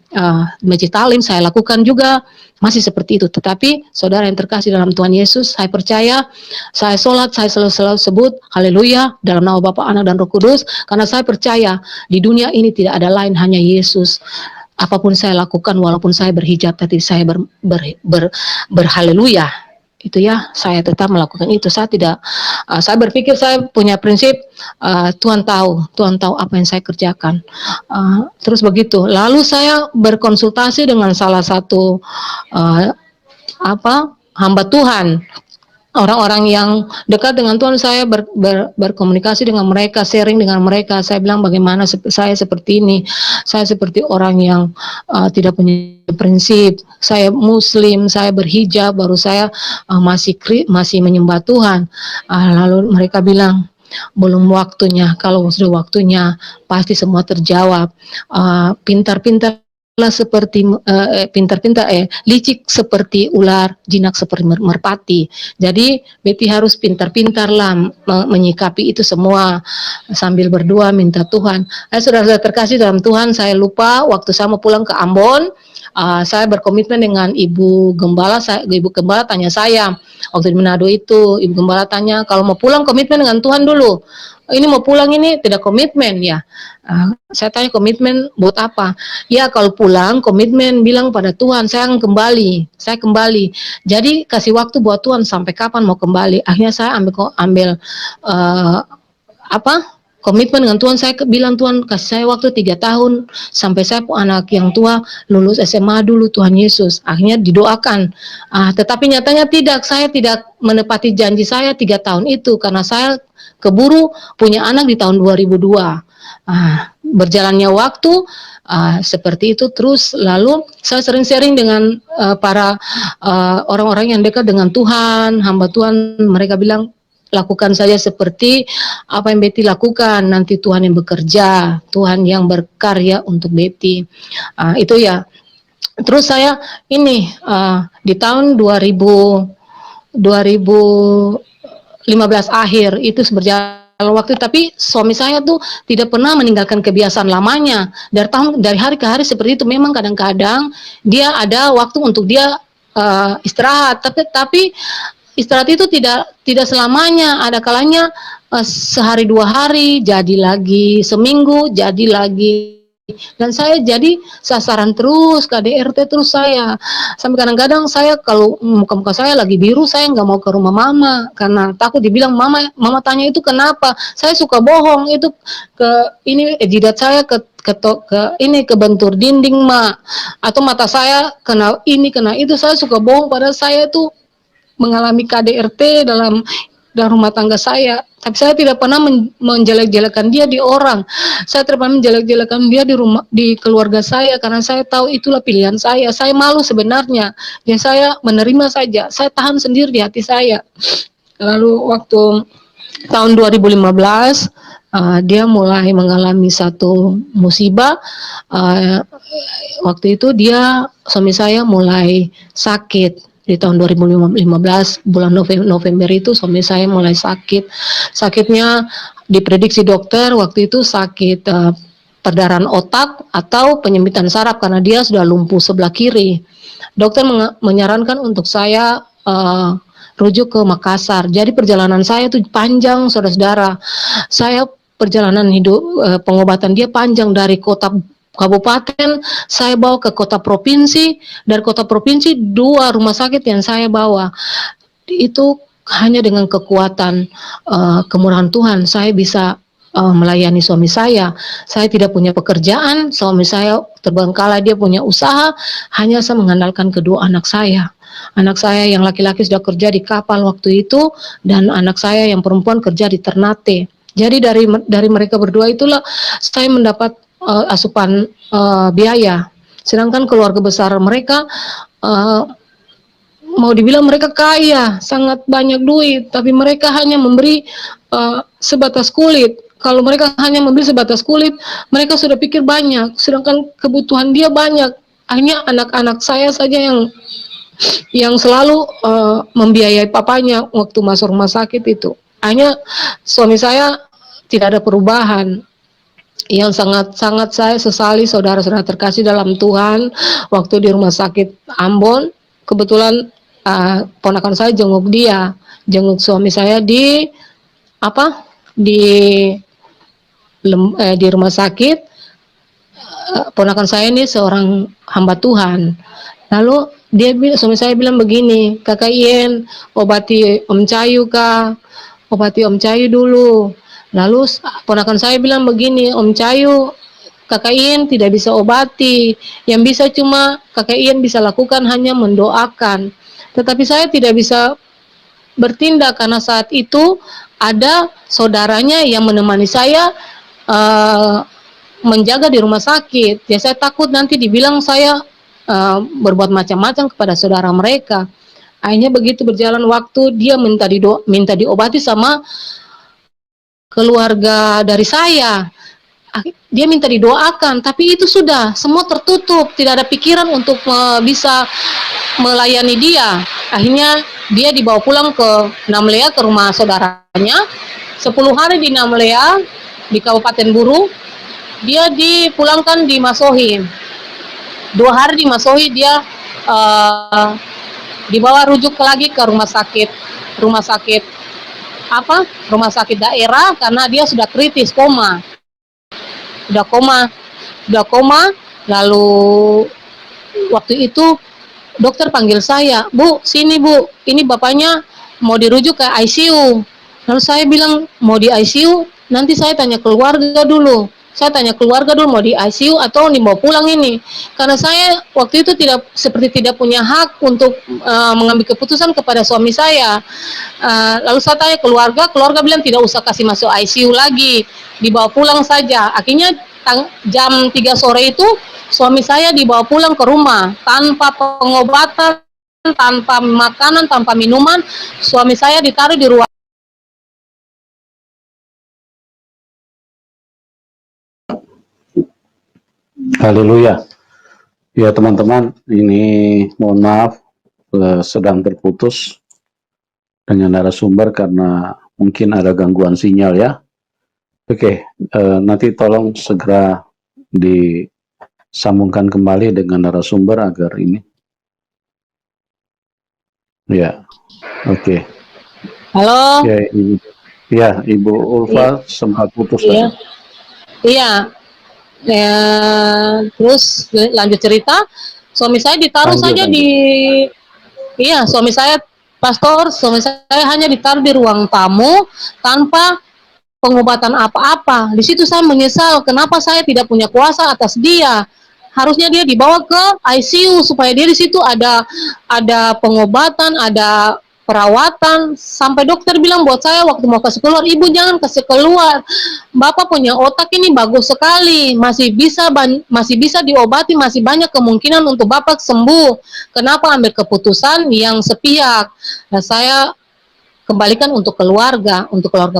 B: masjid talim saya lakukan juga masih seperti itu. Tetapi saudara yang terkasih dalam Tuhan Yesus, saya percaya, saya sholat, saya selalu sebut haleluya dalam nama Bapa, Anak, dan Roh Kudus, karena saya percaya di dunia ini tidak ada lain, hanya Yesus. Apapun saya lakukan, walaupun saya berhijab, tapi saya berhaleluya. Itu ya, saya tetap melakukan itu. Saya tidak, saya berpikir, saya punya prinsip, Tuhan tahu apa yang saya kerjakan. Terus begitu. Lalu saya berkonsultasi dengan salah satu hamba Tuhan. Orang-orang yang dekat dengan Tuhan, saya berkomunikasi dengan mereka, sharing dengan mereka. Saya bilang bagaimana saya seperti ini. Saya seperti orang yang tidak punya prinsip. Saya Muslim, saya berhijab, baru saya masih menyembah Tuhan. Lalu mereka bilang, belum waktunya. Kalau sudah waktunya, pasti semua terjawab. Pintar-pintar seperti licik seperti ular, jinak seperti merpati. Jadi Betty harus pintar-pintar lah menyikapi itu semua sambil berdoa minta Tuhan. Saudara-saudara terkasih dalam Tuhan, saya lupa waktu saya mau pulang ke Ambon, saya berkomitmen dengan Ibu Gembala. Ibu Gembala tanya saya waktu di Manado itu, Ibu Gembala tanya, kalau mau pulang komitmen dengan Tuhan dulu. Ini mau pulang ini tidak komitmen ya. Saya tanya komitmen buat apa? Ya kalau pulang komitmen bilang pada Tuhan saya akan kembali. Saya kembali. Jadi kasih waktu buat Tuhan sampai kapan mau kembali. Akhirnya saya ambil komitmen dengan Tuhan. Saya bilang Tuhan kasih saya waktu 3 tahun sampai saya anak yang tua lulus SMA dulu Tuhan Yesus. Akhirnya didoakan. Tetapi nyatanya tidak. Saya tidak menepati janji saya 3 tahun itu karena saya keburu punya anak di tahun 2002. Berjalannya waktu seperti itu terus. Lalu saya sering sharing dengan para orang-orang yang dekat dengan Tuhan, hamba Tuhan. Mereka bilang lakukan saja seperti apa yang Betty lakukan, nanti Tuhan yang bekerja, Tuhan yang berkarya untuk Betty. Itu ya. Terus saya ini di tahun 2015 akhir itu berjalan waktu, tapi suami saya tuh tidak pernah meninggalkan kebiasaan lamanya. Dari hari ke hari seperti itu. Memang kadang-kadang dia ada waktu untuk dia istirahat, tapi istirahat itu tidak selamanya. Ada kalanya sehari 2 hari jadi lagi, seminggu jadi lagi. Dan saya jadi sasaran terus KDRT terus saya. Sampai kadang-kadang saya kalau muka-muka saya lagi biru, saya nggak mau ke rumah mama karena takut dibilang mama tanya itu kenapa. Saya suka bohong itu ke ini jidat saya ke bentur dinding atau mata saya kena ini kena itu. Saya suka bohong pada saya itu mengalami KDRT dalam rumah tangga saya. Tapi saya tidak pernah menjelek-jelekan dia di orang. Saya tidak pernah menjelek-jelekan dia di keluarga saya karena saya tahu itulah pilihan saya. Saya malu sebenarnya. Ya saya menerima saja. Saya tahan sendiri di hati saya. Lalu waktu tahun 2015 dia mulai mengalami satu musibah. Waktu itu suami saya mulai sakit. Di tahun 2015 bulan November itu suami saya mulai sakit. Sakitnya diprediksi dokter waktu itu sakit perdarahan otak atau penyempitan saraf karena dia sudah lumpuh sebelah kiri. Dokter menyarankan untuk saya rujuk ke Makassar. Jadi perjalanan saya itu panjang, saudara-saudara. Saya perjalanan hidup pengobatan dia panjang dari kota kabupaten, saya bawa ke kota provinsi, dari kota provinsi 2 rumah sakit yang saya bawa. Itu hanya dengan kekuatan kemurahan Tuhan saya bisa melayani suami saya. Saya tidak punya pekerjaan, suami saya terbengkalai, dia punya usaha, hanya saya mengandalkan kedua anak saya. Anak saya yang laki-laki sudah kerja di kapal waktu itu, dan anak saya yang perempuan kerja di Ternate. Jadi dari mereka berdua itulah saya mendapat asupan biaya. Sedangkan keluarga besar mereka mau dibilang mereka kaya, sangat banyak duit, tapi mereka hanya memberi sebatas kulit. Kalau mereka hanya memberi sebatas kulit, mereka sudah pikir banyak, sedangkan kebutuhan dia banyak. Hanya anak-anak saya saja yang selalu membiayai papanya waktu masuk rumah sakit itu. Hanya suami saya tidak ada perubahan. yang sangat-sangat saya sesali, saudara-saudara terkasih dalam Tuhan, waktu di rumah sakit Ambon, kebetulan ponakan saya jenguk suami saya di apa di di rumah sakit. Ponakan saya ini seorang hamba Tuhan. Lalu suami saya bilang begini, Kakak Ien, obati Om Cayu kah? Obati Om Cayu dulu. Lalu ponakan saya bilang begini, Om Cayu, Kakak Ien tidak bisa obati. Yang bisa cuma Kakak Ien bisa lakukan hanya mendoakan. Tetapi saya tidak bisa bertindak karena saat itu ada saudaranya yang menemani saya menjaga di rumah sakit. Ya saya takut nanti dibilang saya berbuat macam-macam kepada saudara mereka. Akhirnya begitu berjalan waktu, dia minta diobati sama keluarga dari saya. Dia minta didoakan, tapi itu sudah semua tertutup, tidak ada pikiran untuk bisa melayani dia. Akhirnya dia dibawa pulang ke Namlea, ke rumah saudaranya. 10 hari di Namlea, di Kabupaten Buru, dia dipulangkan di Masohi. 2 hari di Masohi dia dibawa rujuk lagi ke rumah sakit rumah sakit daerah karena dia sudah kritis, koma. Udah koma. Lalu waktu itu dokter panggil saya, Bu, sini Bu, ini bapaknya mau dirujuk ke ICU. Lalu saya bilang, mau di ICU, nanti saya tanya keluarga dulu. Saya tanya keluarga dulu mau di ICU atau mau pulang ini. Karena saya waktu itu tidak punya hak untuk mengambil keputusan kepada suami saya. Lalu saya tanya keluarga bilang tidak usah kasih masuk ICU lagi, dibawa pulang saja. Akhirnya jam 3 sore itu suami saya dibawa pulang ke rumah tanpa pengobatan, tanpa makanan, tanpa minuman. Suami saya ditaruh di ruang.
C: Haleluya. Ya teman-teman, ini mohon maaf sedang terputus dengan narasumber karena mungkin ada gangguan sinyal ya. Oke, nanti tolong segera disambungkan kembali dengan narasumber agar ini. Ya, oke.
B: Halo.
C: Ya, Ibu Ulfa sempat putus
B: Iya.
C: tadi.
B: Iya. Terus lanjut cerita, suami saya ditaruh saja suami saya pastor, suami saya hanya ditaruh di ruang tamu tanpa pengobatan apa-apa. Di situ saya menyesal kenapa saya tidak punya kuasa atas dia. Harusnya dia dibawa ke ICU supaya dia di situ ada pengobatan, ada perawatan. Sampai dokter bilang buat saya waktu mau kasih keluar, Ibu jangan kasih keluar. Bapak punya otak ini bagus sekali, masih bisa diobati, masih banyak kemungkinan untuk Bapak sembuh. Kenapa ambil keputusan yang sepihak? Nah, saya kembalikan untuk keluarga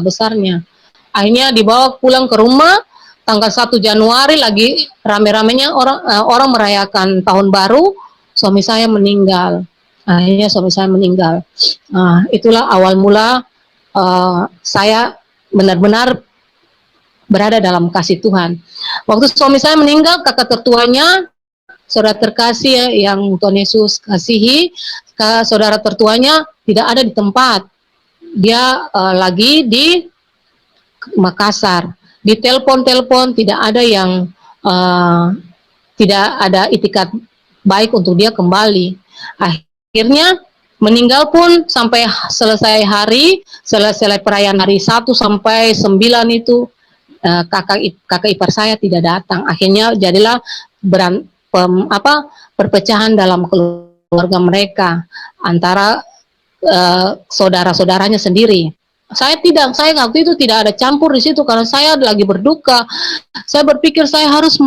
B: besarnya. Akhirnya dibawa pulang ke rumah. Tanggal 1 Januari lagi rame-ramenya orang merayakan tahun baru, suami saya meninggal. Akhirnya suami saya meninggal. Itulah awal mula saya benar-benar berada dalam kasih Tuhan. Waktu suami saya meninggal, kakak tertuanya, saudara terkasih yang Tuhan Yesus kasihi, saudara tertuanya tidak ada di tempat. Dia lagi di Makassar. Di telepon tidak ada yang tidak ada itikat baik untuk dia kembali. Akhirnya meninggal pun sampai selesai perayaan hari 1 sampai 9 itu kakak ipar saya tidak datang. Akhirnya jadilah perpecahan dalam keluarga mereka antara saudara-saudaranya sendiri. Saya waktu itu tidak ada campur di situ karena saya lagi berduka. Saya berpikir saya harus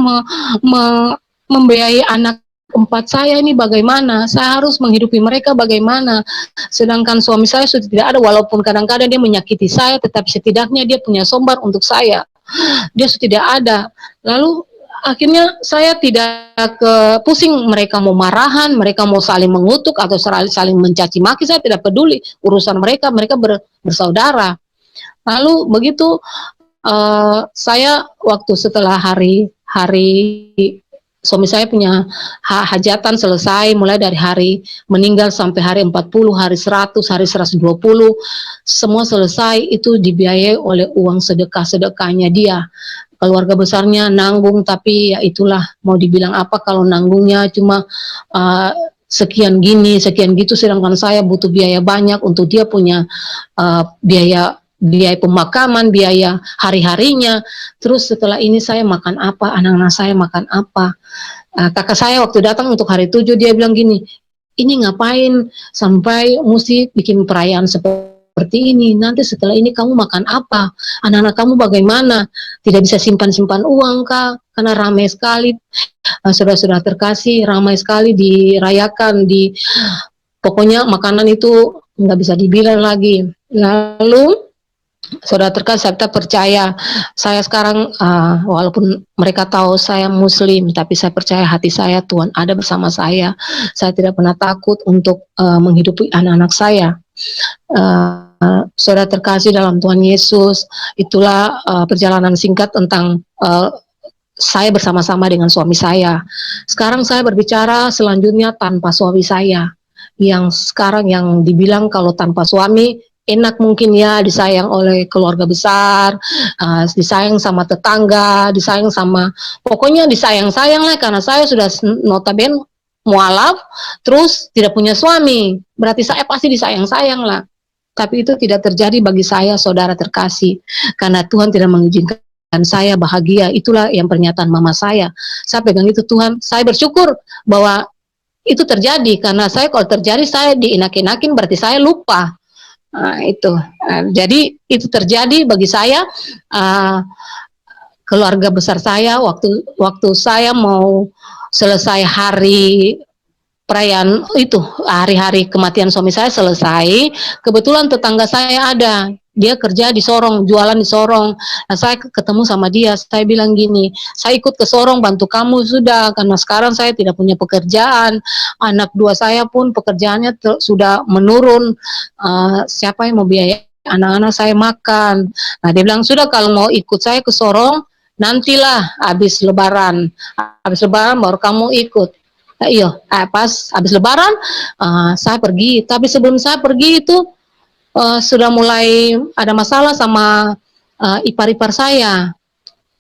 B: membiayai anak 4 saya ini bagaimana, saya harus menghidupi mereka bagaimana. Sedangkan suami saya sudah tidak ada, walaupun kadang-kadang dia menyakiti saya, tetapi setidaknya dia punya sumber untuk saya. Dia sudah tidak ada. Lalu akhirnya saya tidak pusing mereka mau marahan, mereka mau saling mengutuk atau saling mencaci maki, saya tidak peduli urusan mereka bersaudara. Lalu begitu Saya waktu setelah hari suami saya punya hajatan selesai, mulai dari hari meninggal sampai hari 40, hari 100, hari 120, semua selesai, itu dibiayai oleh uang sedekah-sedekahnya dia. Keluarga besarnya nanggung, tapi ya itulah, mau dibilang apa kalau nanggungnya cuma sekian gini, sekian gitu, sedangkan saya butuh biaya banyak untuk dia punya biaya pemakaman, biaya hari-harinya. Terus setelah ini saya makan apa, anak-anak saya makan apa. Kakak saya waktu datang untuk hari 7, dia bilang gini, ini ngapain sampai mesti bikin perayaan seperti ini, nanti setelah ini kamu makan apa, anak-anak kamu bagaimana, tidak bisa simpan-simpan uang kah, karena ramai sekali, saudara-saudara terkasih, ramai sekali dirayakan, pokoknya makanan itu nggak bisa dibilang lagi. Lalu saudara terkasih, saya percaya, saya sekarang walaupun mereka tahu saya muslim, tapi saya percaya hati saya Tuhan ada bersama saya tidak pernah takut untuk menghidupi anak-anak saya. Saudara terkasih dalam Tuhan Yesus, itulah perjalanan singkat tentang saya bersama-sama dengan suami saya. Sekarang saya berbicara selanjutnya tanpa suami saya, yang sekarang yang dibilang kalau tanpa suami enak mungkin ya, disayang oleh keluarga besar, disayang sama tetangga, disayang sama, pokoknya disayang-sayang lah, karena saya sudah notabene mualaf, terus tidak punya suami, berarti saya pasti disayang-sayang lah. Tapi itu tidak terjadi bagi saya, saudara terkasih, karena Tuhan tidak mengizinkan saya bahagia. Itulah yang pernyataan mama saya pegang itu, Tuhan, saya bersyukur bahwa itu terjadi, karena saya kalau terjadi saya dienak-enakin, berarti saya lupa. Itu jadi itu terjadi bagi saya. Keluarga besar saya waktu saya mau selesai hari perayaan itu, hari-hari kematian suami saya selesai, kebetulan tetangga saya ada, dia kerja di Sorong, jualan di Sorong. Nah, saya ketemu sama dia, saya bilang gini, saya ikut ke Sorong bantu kamu sudah, karena sekarang saya tidak punya pekerjaan, anak dua saya pun pekerjaannya sudah menurun, siapa yang mau biaya anak-anak saya makan. Nah, dia bilang sudah, kalau mau ikut saya ke Sorong, nantilah habis lebaran baru kamu ikut. Iya, pas habis lebaran saya pergi, tapi sebelum saya pergi itu sudah mulai ada masalah sama ipar-ipar saya,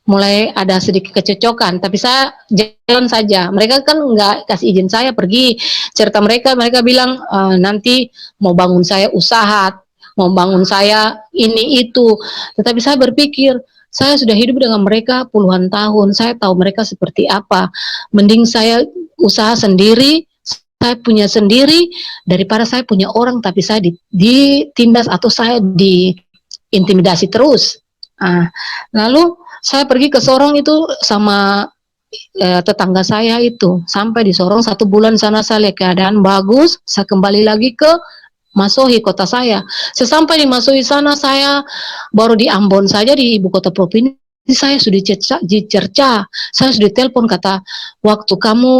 B: mulai ada sedikit kecocokan, tapi saya jalan saja. Mereka kan nggak kasih izin saya pergi. Cerita mereka bilang nanti mau bangun saya usaha, mau bangun saya ini itu. Tetapi saya berpikir, saya sudah hidup dengan mereka puluhan tahun, saya tahu mereka seperti apa. Mending saya usaha sendiri, saya punya sendiri, daripada saya punya orang tapi saya ditindas atau saya diintimidasi terus. Lalu saya pergi ke Sorong itu sama tetangga saya itu, sampai di Sorong 1 bulan sana, saya lihat keadaan bagus, saya kembali lagi ke Masohi, kota saya. Sesampai di Masohi sana, saya baru di Ambon saja, di ibu kota provinsi, saya sudah dicerca, saya sudah telepon, kata waktu kamu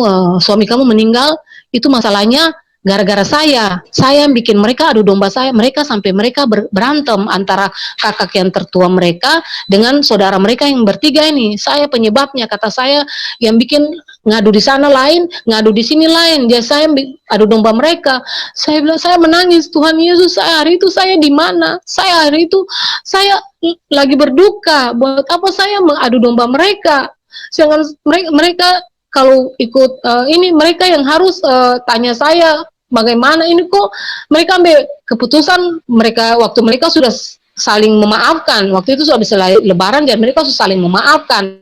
B: suami kamu meninggal itu masalahnya gara-gara saya yang bikin mereka adu domba saya, mereka sampai mereka berantem antara kakak yang tertua mereka dengan saudara mereka yang bertiga ini. Saya penyebabnya, kata saya, yang bikin ngadu di sana lain, ngadu di sini lain, dia saya adu domba mereka. Saya bilang, saya menangis, Tuhan Yesus, saya hari itu saya di mana? Saya hari itu saya lagi berduka, buat apa saya mengadu domba mereka? Sedangkan mereka kalau ikut ini, mereka yang harus tanya saya bagaimana ini, kok mereka ambil keputusan, mereka waktu mereka sudah saling memaafkan, waktu itu sudah bisa lebaran dan mereka sudah saling memaafkan,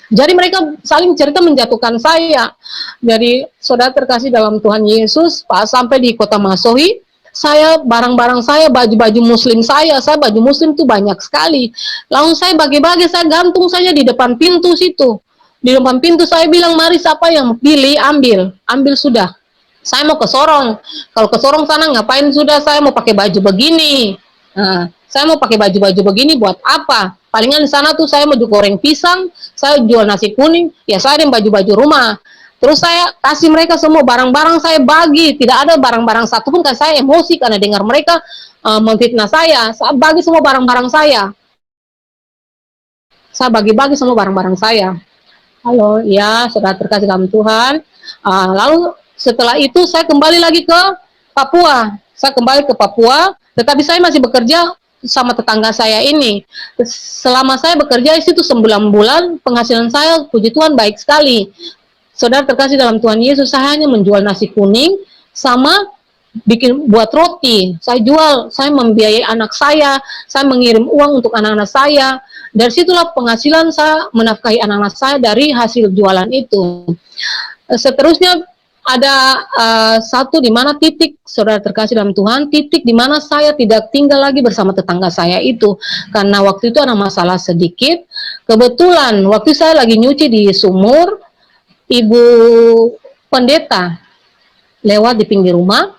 B: jadi mereka saling cerita menjatuhkan saya. Jadi saudara terkasih dalam Tuhan Yesus, pas sampai di kota Masohi, saya barang-barang saya, baju-baju muslim saya baju muslim itu banyak sekali, langsung saya bagi-bagi, saya gantung saja di depan pintu situ. Di depan pintu saya bilang, mari siapa yang pilih, ambil sudah. Saya mau ke Sorong. Kalau ke Sorong sana ngapain sudah, saya mau pakai baju begini. Saya mau pakai baju-baju begini buat apa? Palingan di sana tuh saya mau goreng pisang, saya jual nasi kuning, ya saya ada baju-baju rumah. Terus saya kasih mereka semua barang-barang, saya bagi, tidak ada barang-barang satupun, kan saya emosi karena dengar mereka memfitnah saya bagi semua barang-barang saya. saya bagi-bagi semua barang-barang saya. Halo, ya, saudara terkasih dalam Tuhan. Lalu setelah itu saya kembali lagi ke Papua. Saya kembali ke Papua, tetapi saya masih bekerja sama tetangga saya ini. Selama saya bekerja di situ 9 bulan, penghasilan saya, puji Tuhan, baik sekali. Saudara terkasih dalam Tuhan Yesus, saya hanya menjual nasi kuning sama buat roti. Saya jual, saya membiayai anak saya mengirim uang untuk anak-anak saya. Dari situlah penghasilan saya menafkahi anak-anak saya dari hasil jualan itu. Seterusnya ada satu di mana titik, saudara terkasih dalam Tuhan, titik di mana saya tidak tinggal lagi bersama tetangga saya itu, karena waktu itu ada masalah sedikit. Kebetulan waktu saya lagi nyuci di sumur, ibu pendeta lewat di pinggir rumah,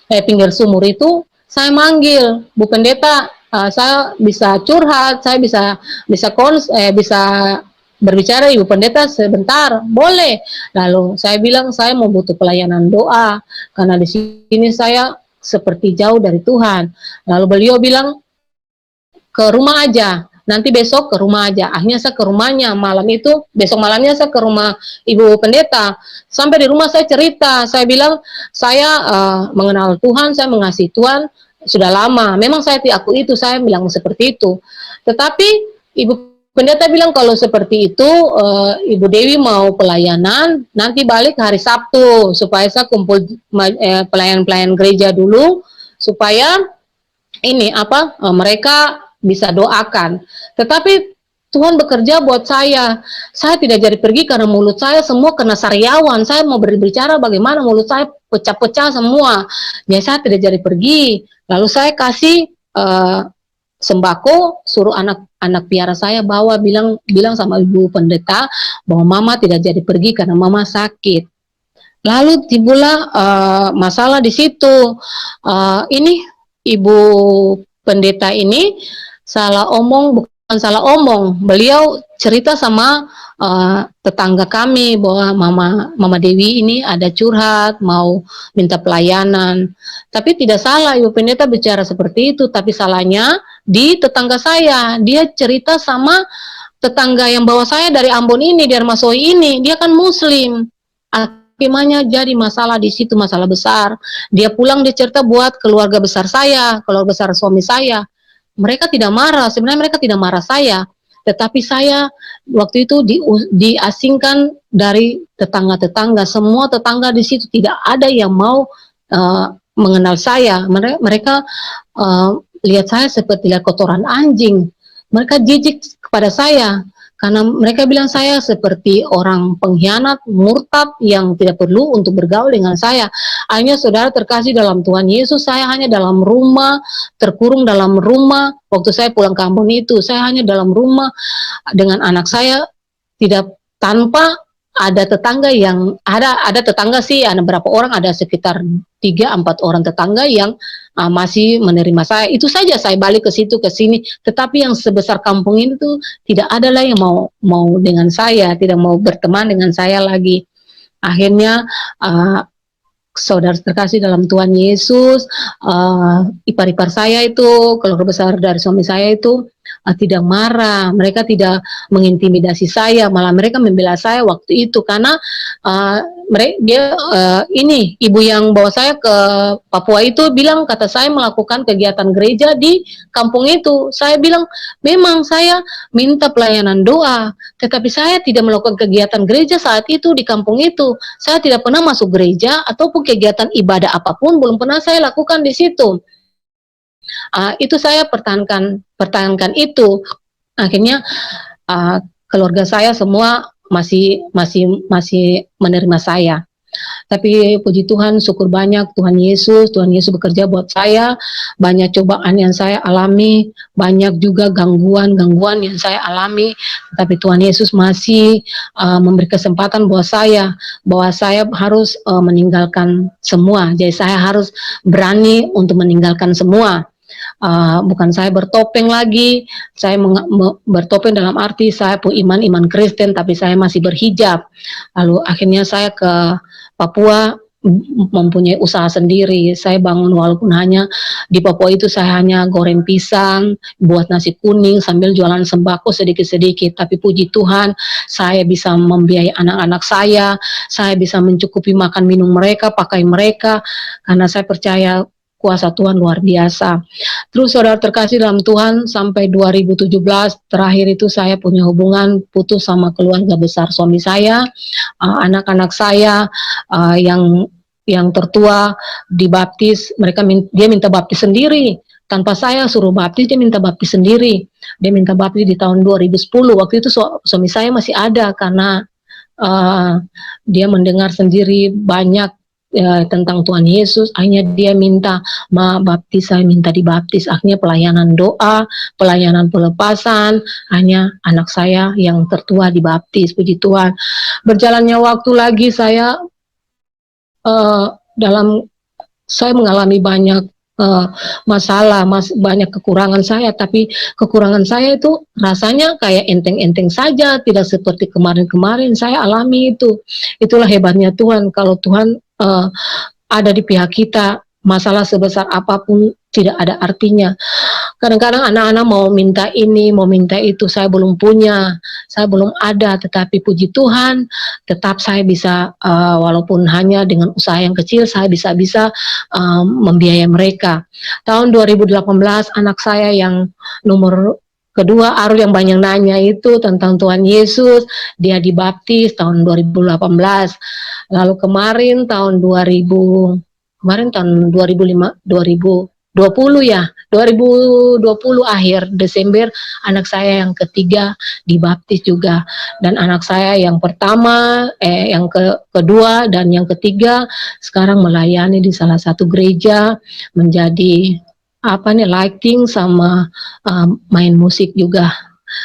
B: pinggir sumur itu. Saya manggil, Bu Pendeta, saya bisa curhat, saya bisa berbicara Ibu Pendeta sebentar, boleh. Lalu saya bilang saya mau butuh pelayanan doa karena di sini saya seperti jauh dari Tuhan. Lalu beliau bilang ke rumah aja, nanti besok ke rumah aja. Akhirnya saya ke rumahnya malam itu, besok malamnya saya ke rumah Ibu Pendeta. Sampai di rumah saya cerita, saya bilang saya mengenal Tuhan, saya mengasihi Tuhan sudah lama. Memang saya tidak aku itu, saya bilang seperti itu. Tetapi Ibu Pendeta bilang kalau seperti itu, Ibu Dewi mau pelayanan, nanti balik hari Sabtu supaya saya kumpul pelayan-pelayan gereja dulu supaya ini mereka bisa doakan. Tetapi Tuhan bekerja buat saya. Saya tidak jadi pergi karena mulut saya semua kena sariawan. Saya mau berbicara bagaimana mulut saya pecah-pecah semua. Jadi saya tidak jadi pergi. Lalu saya kasih sembako, suruh anak piara saya bawa, bilang sama Ibu Pendeta bahwa Mama tidak jadi pergi karena Mama sakit. Lalu timbullah masalah di situ. Ini Ibu Pendeta ini salah omong, bukan salah omong. Beliau cerita sama tetangga kami bahwa Mama Dewi ini ada curhat, mau minta pelayanan. Tapi tidak salah Ibu Pendeta bicara seperti itu, tapi salahnya di tetangga saya. Dia cerita sama tetangga yang bawa saya dari Ambon ini, dari Masoi ini, dia kan Muslim. Akhirnya jadi masalah di situ, masalah besar. Dia pulang, dia cerita buat keluarga besar saya, keluarga besar suami saya. Mereka tidak marah, sebenarnya mereka tidak marah saya, tetapi saya waktu itu diasingkan dari tetangga-tetangga. Semua tetangga di situ tidak ada yang mau mengenal saya. Mereka lihat saya seperti lihat kotoran anjing. Mereka jijik kepada saya karena mereka bilang saya seperti orang pengkhianat, murtad yang tidak perlu untuk bergaul dengan saya. Hanya saudara terkasih dalam Tuhan Yesus, saya hanya dalam rumah, terkurung dalam rumah. Waktu saya pulang ke Ambon itu, saya hanya dalam rumah dengan anak saya, tidak tanpa ada tetangga yang ada tetangga sih, ada berapa orang, ada sekitar 3-4 orang tetangga yang masih menerima saya. Itu saja, saya balik ke situ ke sini, tetapi yang sebesar kampung ini tuh tidak ada lah yang mau dengan saya, tidak mau berteman dengan saya lagi. Akhirnya saudara terkasih dalam Tuhan Yesus, ipar-ipar saya itu, keluarga besar dari suami saya itu tidak marah, mereka tidak mengintimidasi saya, malah mereka membela saya waktu itu karena ini ibu yang bawa saya ke Papua itu bilang, kata saya melakukan kegiatan gereja di kampung itu. Saya bilang memang saya minta pelayanan doa, tetapi saya tidak melakukan kegiatan gereja saat itu di kampung itu. Saya tidak pernah masuk gereja ataupun kegiatan ibadah apapun, belum pernah saya lakukan di situ. Itu saya pertahankan itu. Akhirnya keluarga saya semua masih menerima saya. Tapi puji Tuhan, syukur banyak Tuhan Yesus bekerja buat saya. Banyak cobaan yang saya alami, banyak juga gangguan yang saya alami. Tapi Tuhan Yesus masih memberi kesempatan buat saya, bahwa saya harus meninggalkan semua. Jadi saya harus berani untuk meninggalkan semua. Bukan saya bertopeng lagi, saya bertopeng dalam arti saya punya iman Kristen, tapi saya masih berhijab. Lalu akhirnya saya ke Papua, mempunyai usaha sendiri. Saya bangun walaupun hanya di Papua itu saya hanya goreng pisang, buat nasi kuning sambil jualan sembako sedikit-sedikit. Tapi puji Tuhan, saya bisa membiayai anak-anak saya bisa mencukupi makan minum mereka, pakai mereka, karena saya percaya kuasa Tuhan luar biasa. Terus saudara terkasih dalam Tuhan, sampai 2017 terakhir itu saya punya hubungan putus sama keluarga besar suami saya, anak-anak saya yang tertua dibaptis, dia minta baptis sendiri. Tanpa saya suruh baptis, dia minta baptis sendiri. Dia minta baptis di tahun 2010. Waktu itu suami saya masih ada karena dia mendengar sendiri banyak tentang Tuhan Yesus. Akhirnya dia minta baptis, saya minta dibaptis. Akhirnya pelayanan doa, pelayanan pelepasan, hanya anak saya yang tertua dibaptis. Puji Tuhan. Berjalannya waktu lagi saya saya mengalami banyak masalah, banyak kekurangan saya, tapi kekurangan saya itu rasanya kayak enteng-enteng saja, tidak seperti kemarin-kemarin saya alami itu. Itulah hebatnya Tuhan, kalau Tuhan ada di pihak kita, masalah sebesar apapun tidak ada artinya. Kadang-kadang anak-anak mau minta ini, mau minta itu, saya belum punya, saya belum ada, tetapi puji Tuhan, tetap saya bisa, walaupun hanya dengan usaha yang kecil, saya bisa membiayai mereka. Tahun 2018, anak saya yang nomor kedua, Arul, yang banyak nanya itu tentang Tuhan Yesus, dia dibaptis tahun 2018. Lalu kemarin tahun 2020 ya, 2020 akhir Desember, anak saya yang ketiga dibaptis juga, dan anak saya yang pertama, kedua dan yang ketiga sekarang melayani di salah satu gereja, menjadi lighting sama main musik juga.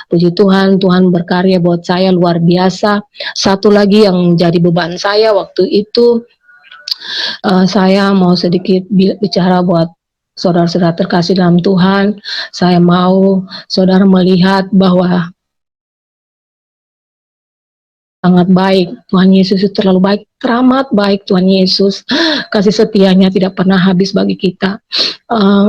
B: Puji Tuhan, Tuhan berkarya buat saya luar biasa. Satu lagi yang jadi beban saya waktu itu, saya mau sedikit bicara buat saudara-saudara terkasih dalam Tuhan. Saya mau saudara melihat bahwa sangat baik Tuhan Yesus itu, terlalu baik, teramat baik Tuhan Yesus. Kasih setianya tidak pernah habis bagi kita.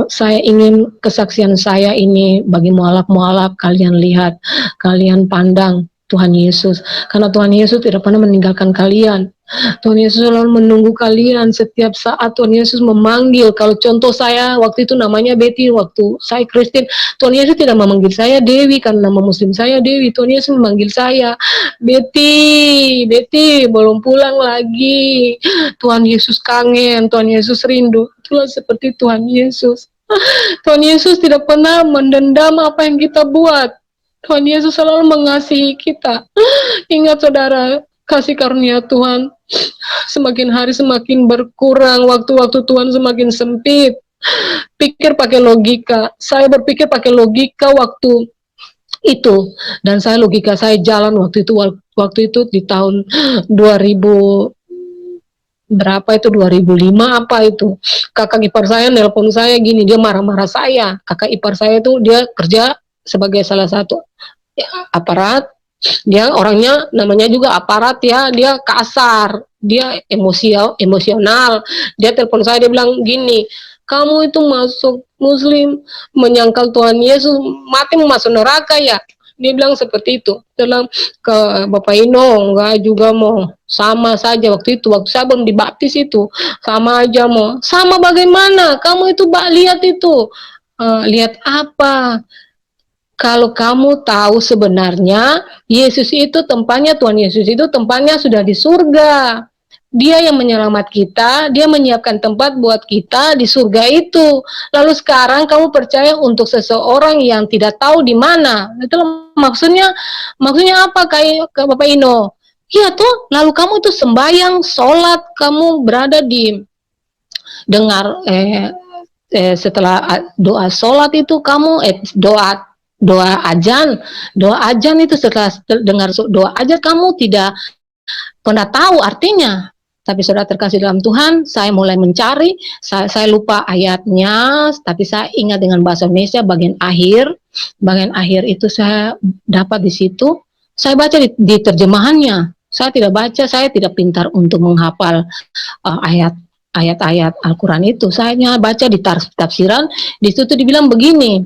B: Saya ingin kesaksian saya ini bagi mualaf-mualaf, kalian lihat, kalian pandang Tuhan Yesus, karena Tuhan Yesus tidak pernah meninggalkan kalian. Tuhan Yesus selalu menunggu kalian setiap saat. Tuhan Yesus memanggil. Kalau contoh saya waktu itu namanya Betty, waktu saya Kristen, Tuhan Yesus tidak memanggil saya Dewi karena nama Muslim saya Dewi. Tuhan Yesus memanggil saya Betty, Betty belum pulang lagi. Tuhan Yesus kangen, Tuhan Yesus rindu. Itulah seperti Tuhan Yesus. Tuhan Yesus tidak pernah mendendam apa yang kita buat. Tuhan Yesus selalu mengasihi kita. Ingat saudara, kasih karunia Tuhan semakin hari semakin berkurang, waktu-waktu Tuhan semakin sempit. Pikir pakai logika. Saya berpikir pakai logika waktu itu, dan logika saya jalan waktu itu di tahun 2000 berapa itu, 2005 apa itu, kakak ipar saya nelpon saya gini, dia marah-marah saya. Kakak ipar saya itu dia kerja sebagai salah satu aparat, dia orangnya namanya juga aparat ya, dia kasar, dia emosional. Dia telepon saya, dia bilang gini, kamu itu masuk Muslim menyangkal Tuhan Yesus, mati mau masuk neraka ya. Dia bilang seperti itu. Dalam ke Bapak Ino, enggak juga mau, sama saja waktu itu, waktu saya belum dibaptis itu, sama aja mau. Sama bagaimana? Kamu itu lihat itu, lihat apa? Kalau kamu tahu sebenarnya Yesus itu tempatnya, Tuhan Yesus itu tempatnya sudah di surga. Dia yang menyelamat kita, dia menyiapkan tempat buat kita di surga itu. Lalu sekarang kamu percaya untuk seseorang yang tidak tahu di mana. Itu maksudnya apa kayak ke Bapak Ino? Iya tuh, lalu kamu tuh sembahyang, sholat, kamu berada di dengar setelah doa sholat itu kamu doa ajan itu, setelah dengar doa ajan kamu tidak pernah tahu artinya. Tapi saudara terkasih dalam Tuhan, saya mulai mencari, saya lupa ayatnya, tapi saya ingat dengan bahasa Indonesia bagian akhir itu saya dapat di situ, saya baca di terjemahannya, Saya tidak baca, saya tidak pintar untuk menghafal ayat-ayat Al-Quran itu. Saya hanya baca di tafsiran, di situ dibilang begini,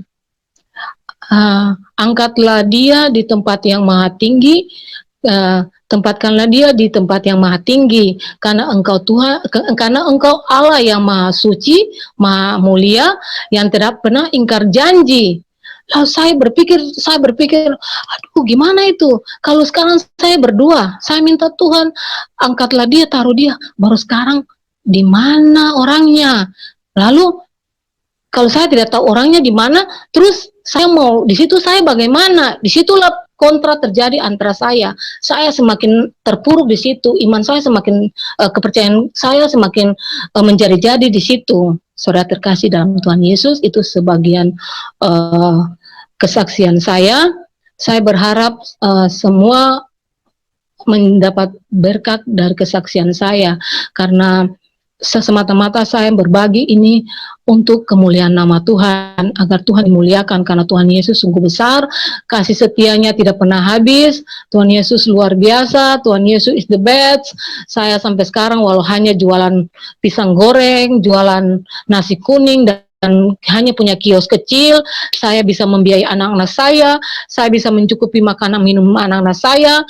B: angkatlah dia di tempat yang maha tinggi, tempatkanlah dia di tempat yang maha tinggi, karena engkau Tuhan, karena engkau Allah yang maha suci, maha mulia, yang tidak pernah ingkar janji. Lalu saya berpikir, aduh gimana itu? Kalau sekarang saya berdoa, saya minta Tuhan angkatlah dia, taruh dia, baru sekarang di mana orangnya? Lalu kalau saya tidak tahu orangnya di mana, terus saya mau di situ saya bagaimana? Disitulah kontra terjadi antara saya. Saya semakin terpuruk di situ, iman saya semakin kepercayaan saya semakin menjadi-jadi di situ. Saudara terkasih dalam Tuhan Yesus, itu sebagian kesaksian saya. Saya berharap semua mendapat berkat dari kesaksian saya, karena semata-mata saya berbagi ini untuk kemuliaan nama Tuhan, agar Tuhan dimuliakan, karena Tuhan Yesus sungguh besar, kasih setianya tidak pernah habis. Tuhan Yesus luar biasa, Tuhan Yesus is the best. Saya sampai sekarang walau hanya jualan pisang goreng, jualan nasi kuning, dan hanya punya kios kecil, saya bisa membiayai anak-anak saya bisa mencukupi makanan minum anak-anak saya,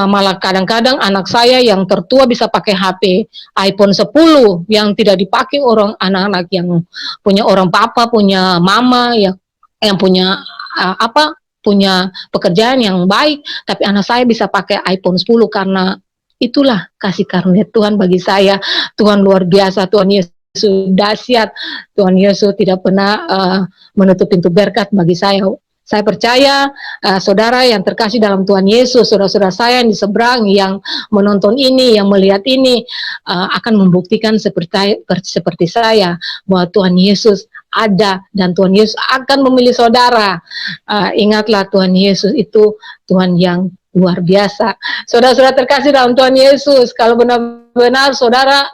B: malah kadang-kadang anak saya yang tertua bisa pakai HP iPhone 10 yang tidak dipakai orang anak-anak yang punya orang papa, punya mama, yang punya punya pekerjaan yang baik, tapi anak saya bisa pakai iPhone 10 karena itulah kasih karunia Tuhan bagi saya. Tuhan luar biasa, Tuhan Yesus dahsyat, Tuhan Yesus tidak pernah menutup pintu berkat bagi saya. Saya percaya saudara yang terkasih dalam Tuhan Yesus, saudara-saudara saya yang di seberang, yang menonton ini, yang melihat ini, akan membuktikan seperti saya, bahwa Tuhan Yesus ada dan Tuhan Yesus akan memilih saudara. Ingatlah, Tuhan Yesus itu Tuhan yang luar biasa. Saudara-saudara terkasih dalam Tuhan Yesus, kalau benar-benar saudara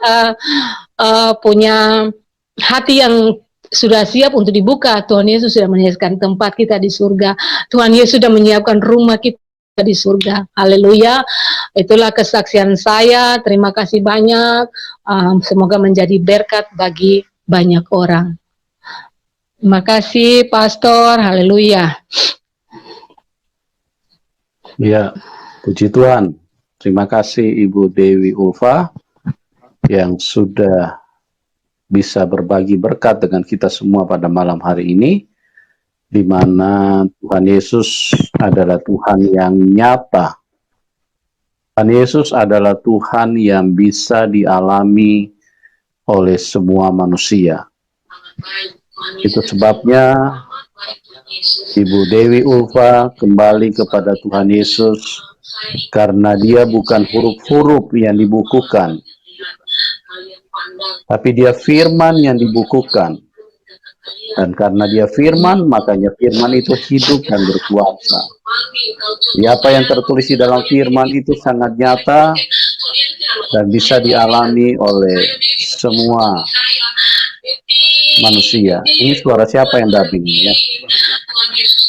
B: punya hati yang sudah siap untuk dibuka, Tuhan Yesus sudah menyiapkan tempat kita di surga. Tuhan Yesus sudah menyiapkan rumah kita di surga. Haleluya. Itulah kesaksian saya. Terima kasih banyak. Semoga menjadi berkat bagi banyak orang. Terima kasih, Pastor. Haleluya.
C: Ya, puji Tuhan. Terima kasih Ibu Dewi Ulfa yang sudah bisa berbagi berkat dengan kita semua pada malam hari ini, di mana Tuhan Yesus adalah Tuhan yang nyata. Tuhan Yesus adalah Tuhan yang bisa dialami oleh semua manusia. Itu sebabnya Ibu Dewi Ulfa kembali kepada Tuhan Yesus, karena dia bukan huruf-huruf yang dibukukan, tapi dia firman yang dibukukan. Dan karena dia firman, makanya firman itu hidup dan berkuasa. Apa yang tertulis di dalam firman itu sangat nyata dan bisa dialami oleh semua manusia. Ini suara siapa yang dubbing ya?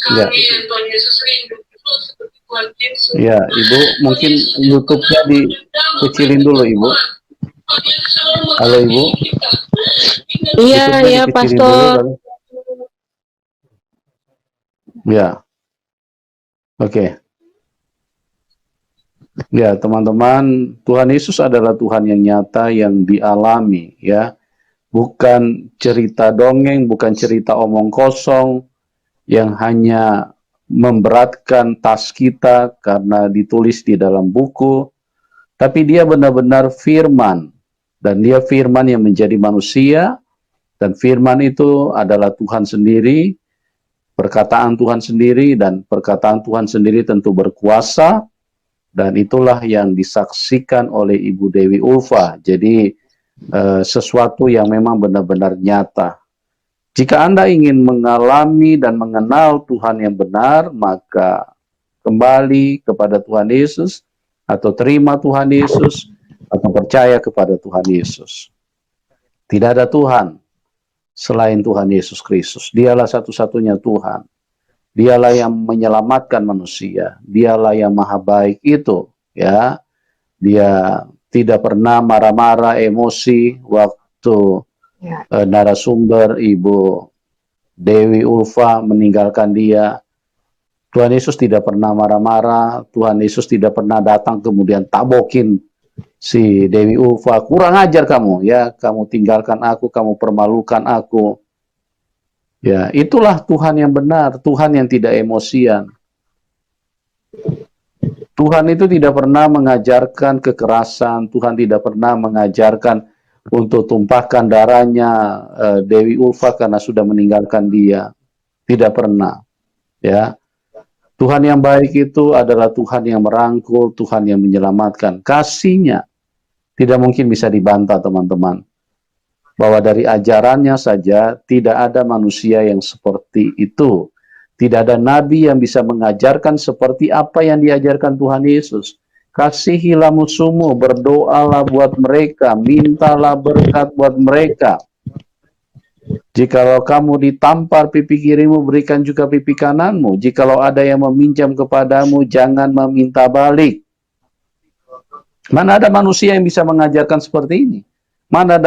C: Ya. Ya, Ibu, mungkin YouTube-nya dikecilin dulu, Ibu. Halo, Ibu.
B: Iya, Pastor.
C: Ya. Oke. Ya, teman-teman, Tuhan Yesus adalah Tuhan yang nyata, yang dialami, ya. Bukan cerita dongeng, bukan cerita omong kosong, yang hanya memberatkan tas kita karena ditulis di dalam buku, tapi dia benar-benar firman, dan dia firman yang menjadi manusia, dan firman itu adalah Tuhan sendiri, perkataan Tuhan sendiri, dan perkataan Tuhan sendiri tentu berkuasa, dan itulah yang disaksikan oleh Ibu Dewi Ulfa. Jadi sesuatu yang memang benar-benar nyata. Jika Anda ingin mengalami dan mengenal Tuhan yang benar, maka kembali kepada Tuhan Yesus, atau terima Tuhan Yesus, atau percaya kepada Tuhan Yesus. Tidak ada Tuhan selain Tuhan Yesus Kristus. Dialah satu-satunya Tuhan. Dialah yang menyelamatkan manusia. Dialah yang maha baik itu, ya. Dia tidak pernah marah-marah, emosi waktu narasumber Ibu Dewi Ulfa meninggalkan dia. Tuhan Yesus tidak pernah marah-marah, Tuhan Yesus tidak pernah datang kemudian tabokin si Dewi Ulfa, kurang ajar kamu, ya, kamu tinggalkan aku, kamu permalukan aku. Ya, itulah Tuhan yang benar, Tuhan yang tidak emosian. Tuhan itu tidak pernah mengajarkan kekerasan, Tuhan tidak pernah mengajarkan untuk tumpahkan darahnya Dewi Ulfa karena sudah meninggalkan dia. Tidak pernah. Ya. Tuhan yang baik itu adalah Tuhan yang merangkul, Tuhan yang menyelamatkan. Kasih-Nya tidak mungkin bisa dibantah, teman-teman. Bahwa dari ajarannya saja tidak ada manusia yang seperti itu. Tidak ada nabi yang bisa mengajarkan seperti apa yang diajarkan Tuhan Yesus. Kasihilah musuhmu, berdoalah buat mereka, mintalah berkat buat mereka. Jikalau kamu ditampar pipi kirimu, berikan juga pipi kananmu. Jikalau ada yang meminjam kepadamu, jangan meminta balik. Mana ada manusia yang bisa mengajarkan seperti ini? Mana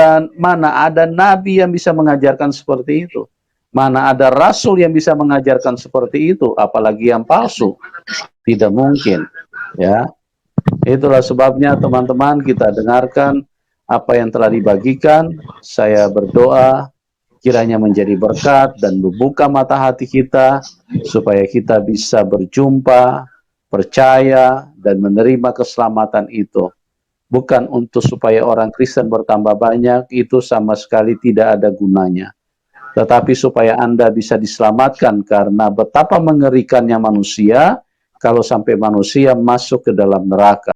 C: ada nabi yang bisa mengajarkan seperti itu? Mana ada rasul yang bisa mengajarkan seperti itu? Apalagi yang palsu. Tidak mungkin. Ya, itulah sebabnya teman-teman kita dengarkan apa yang telah dibagikan. Saya berdoa kiranya menjadi berkat dan membuka mata hati kita supaya kita bisa berjumpa, percaya, dan menerima keselamatan itu. Bukan untuk supaya orang Kristen bertambah banyak, itu sama sekali tidak ada gunanya. Tetapi supaya Anda bisa diselamatkan, karena betapa mengerikannya manusia kalau sampai manusia masuk ke dalam neraka.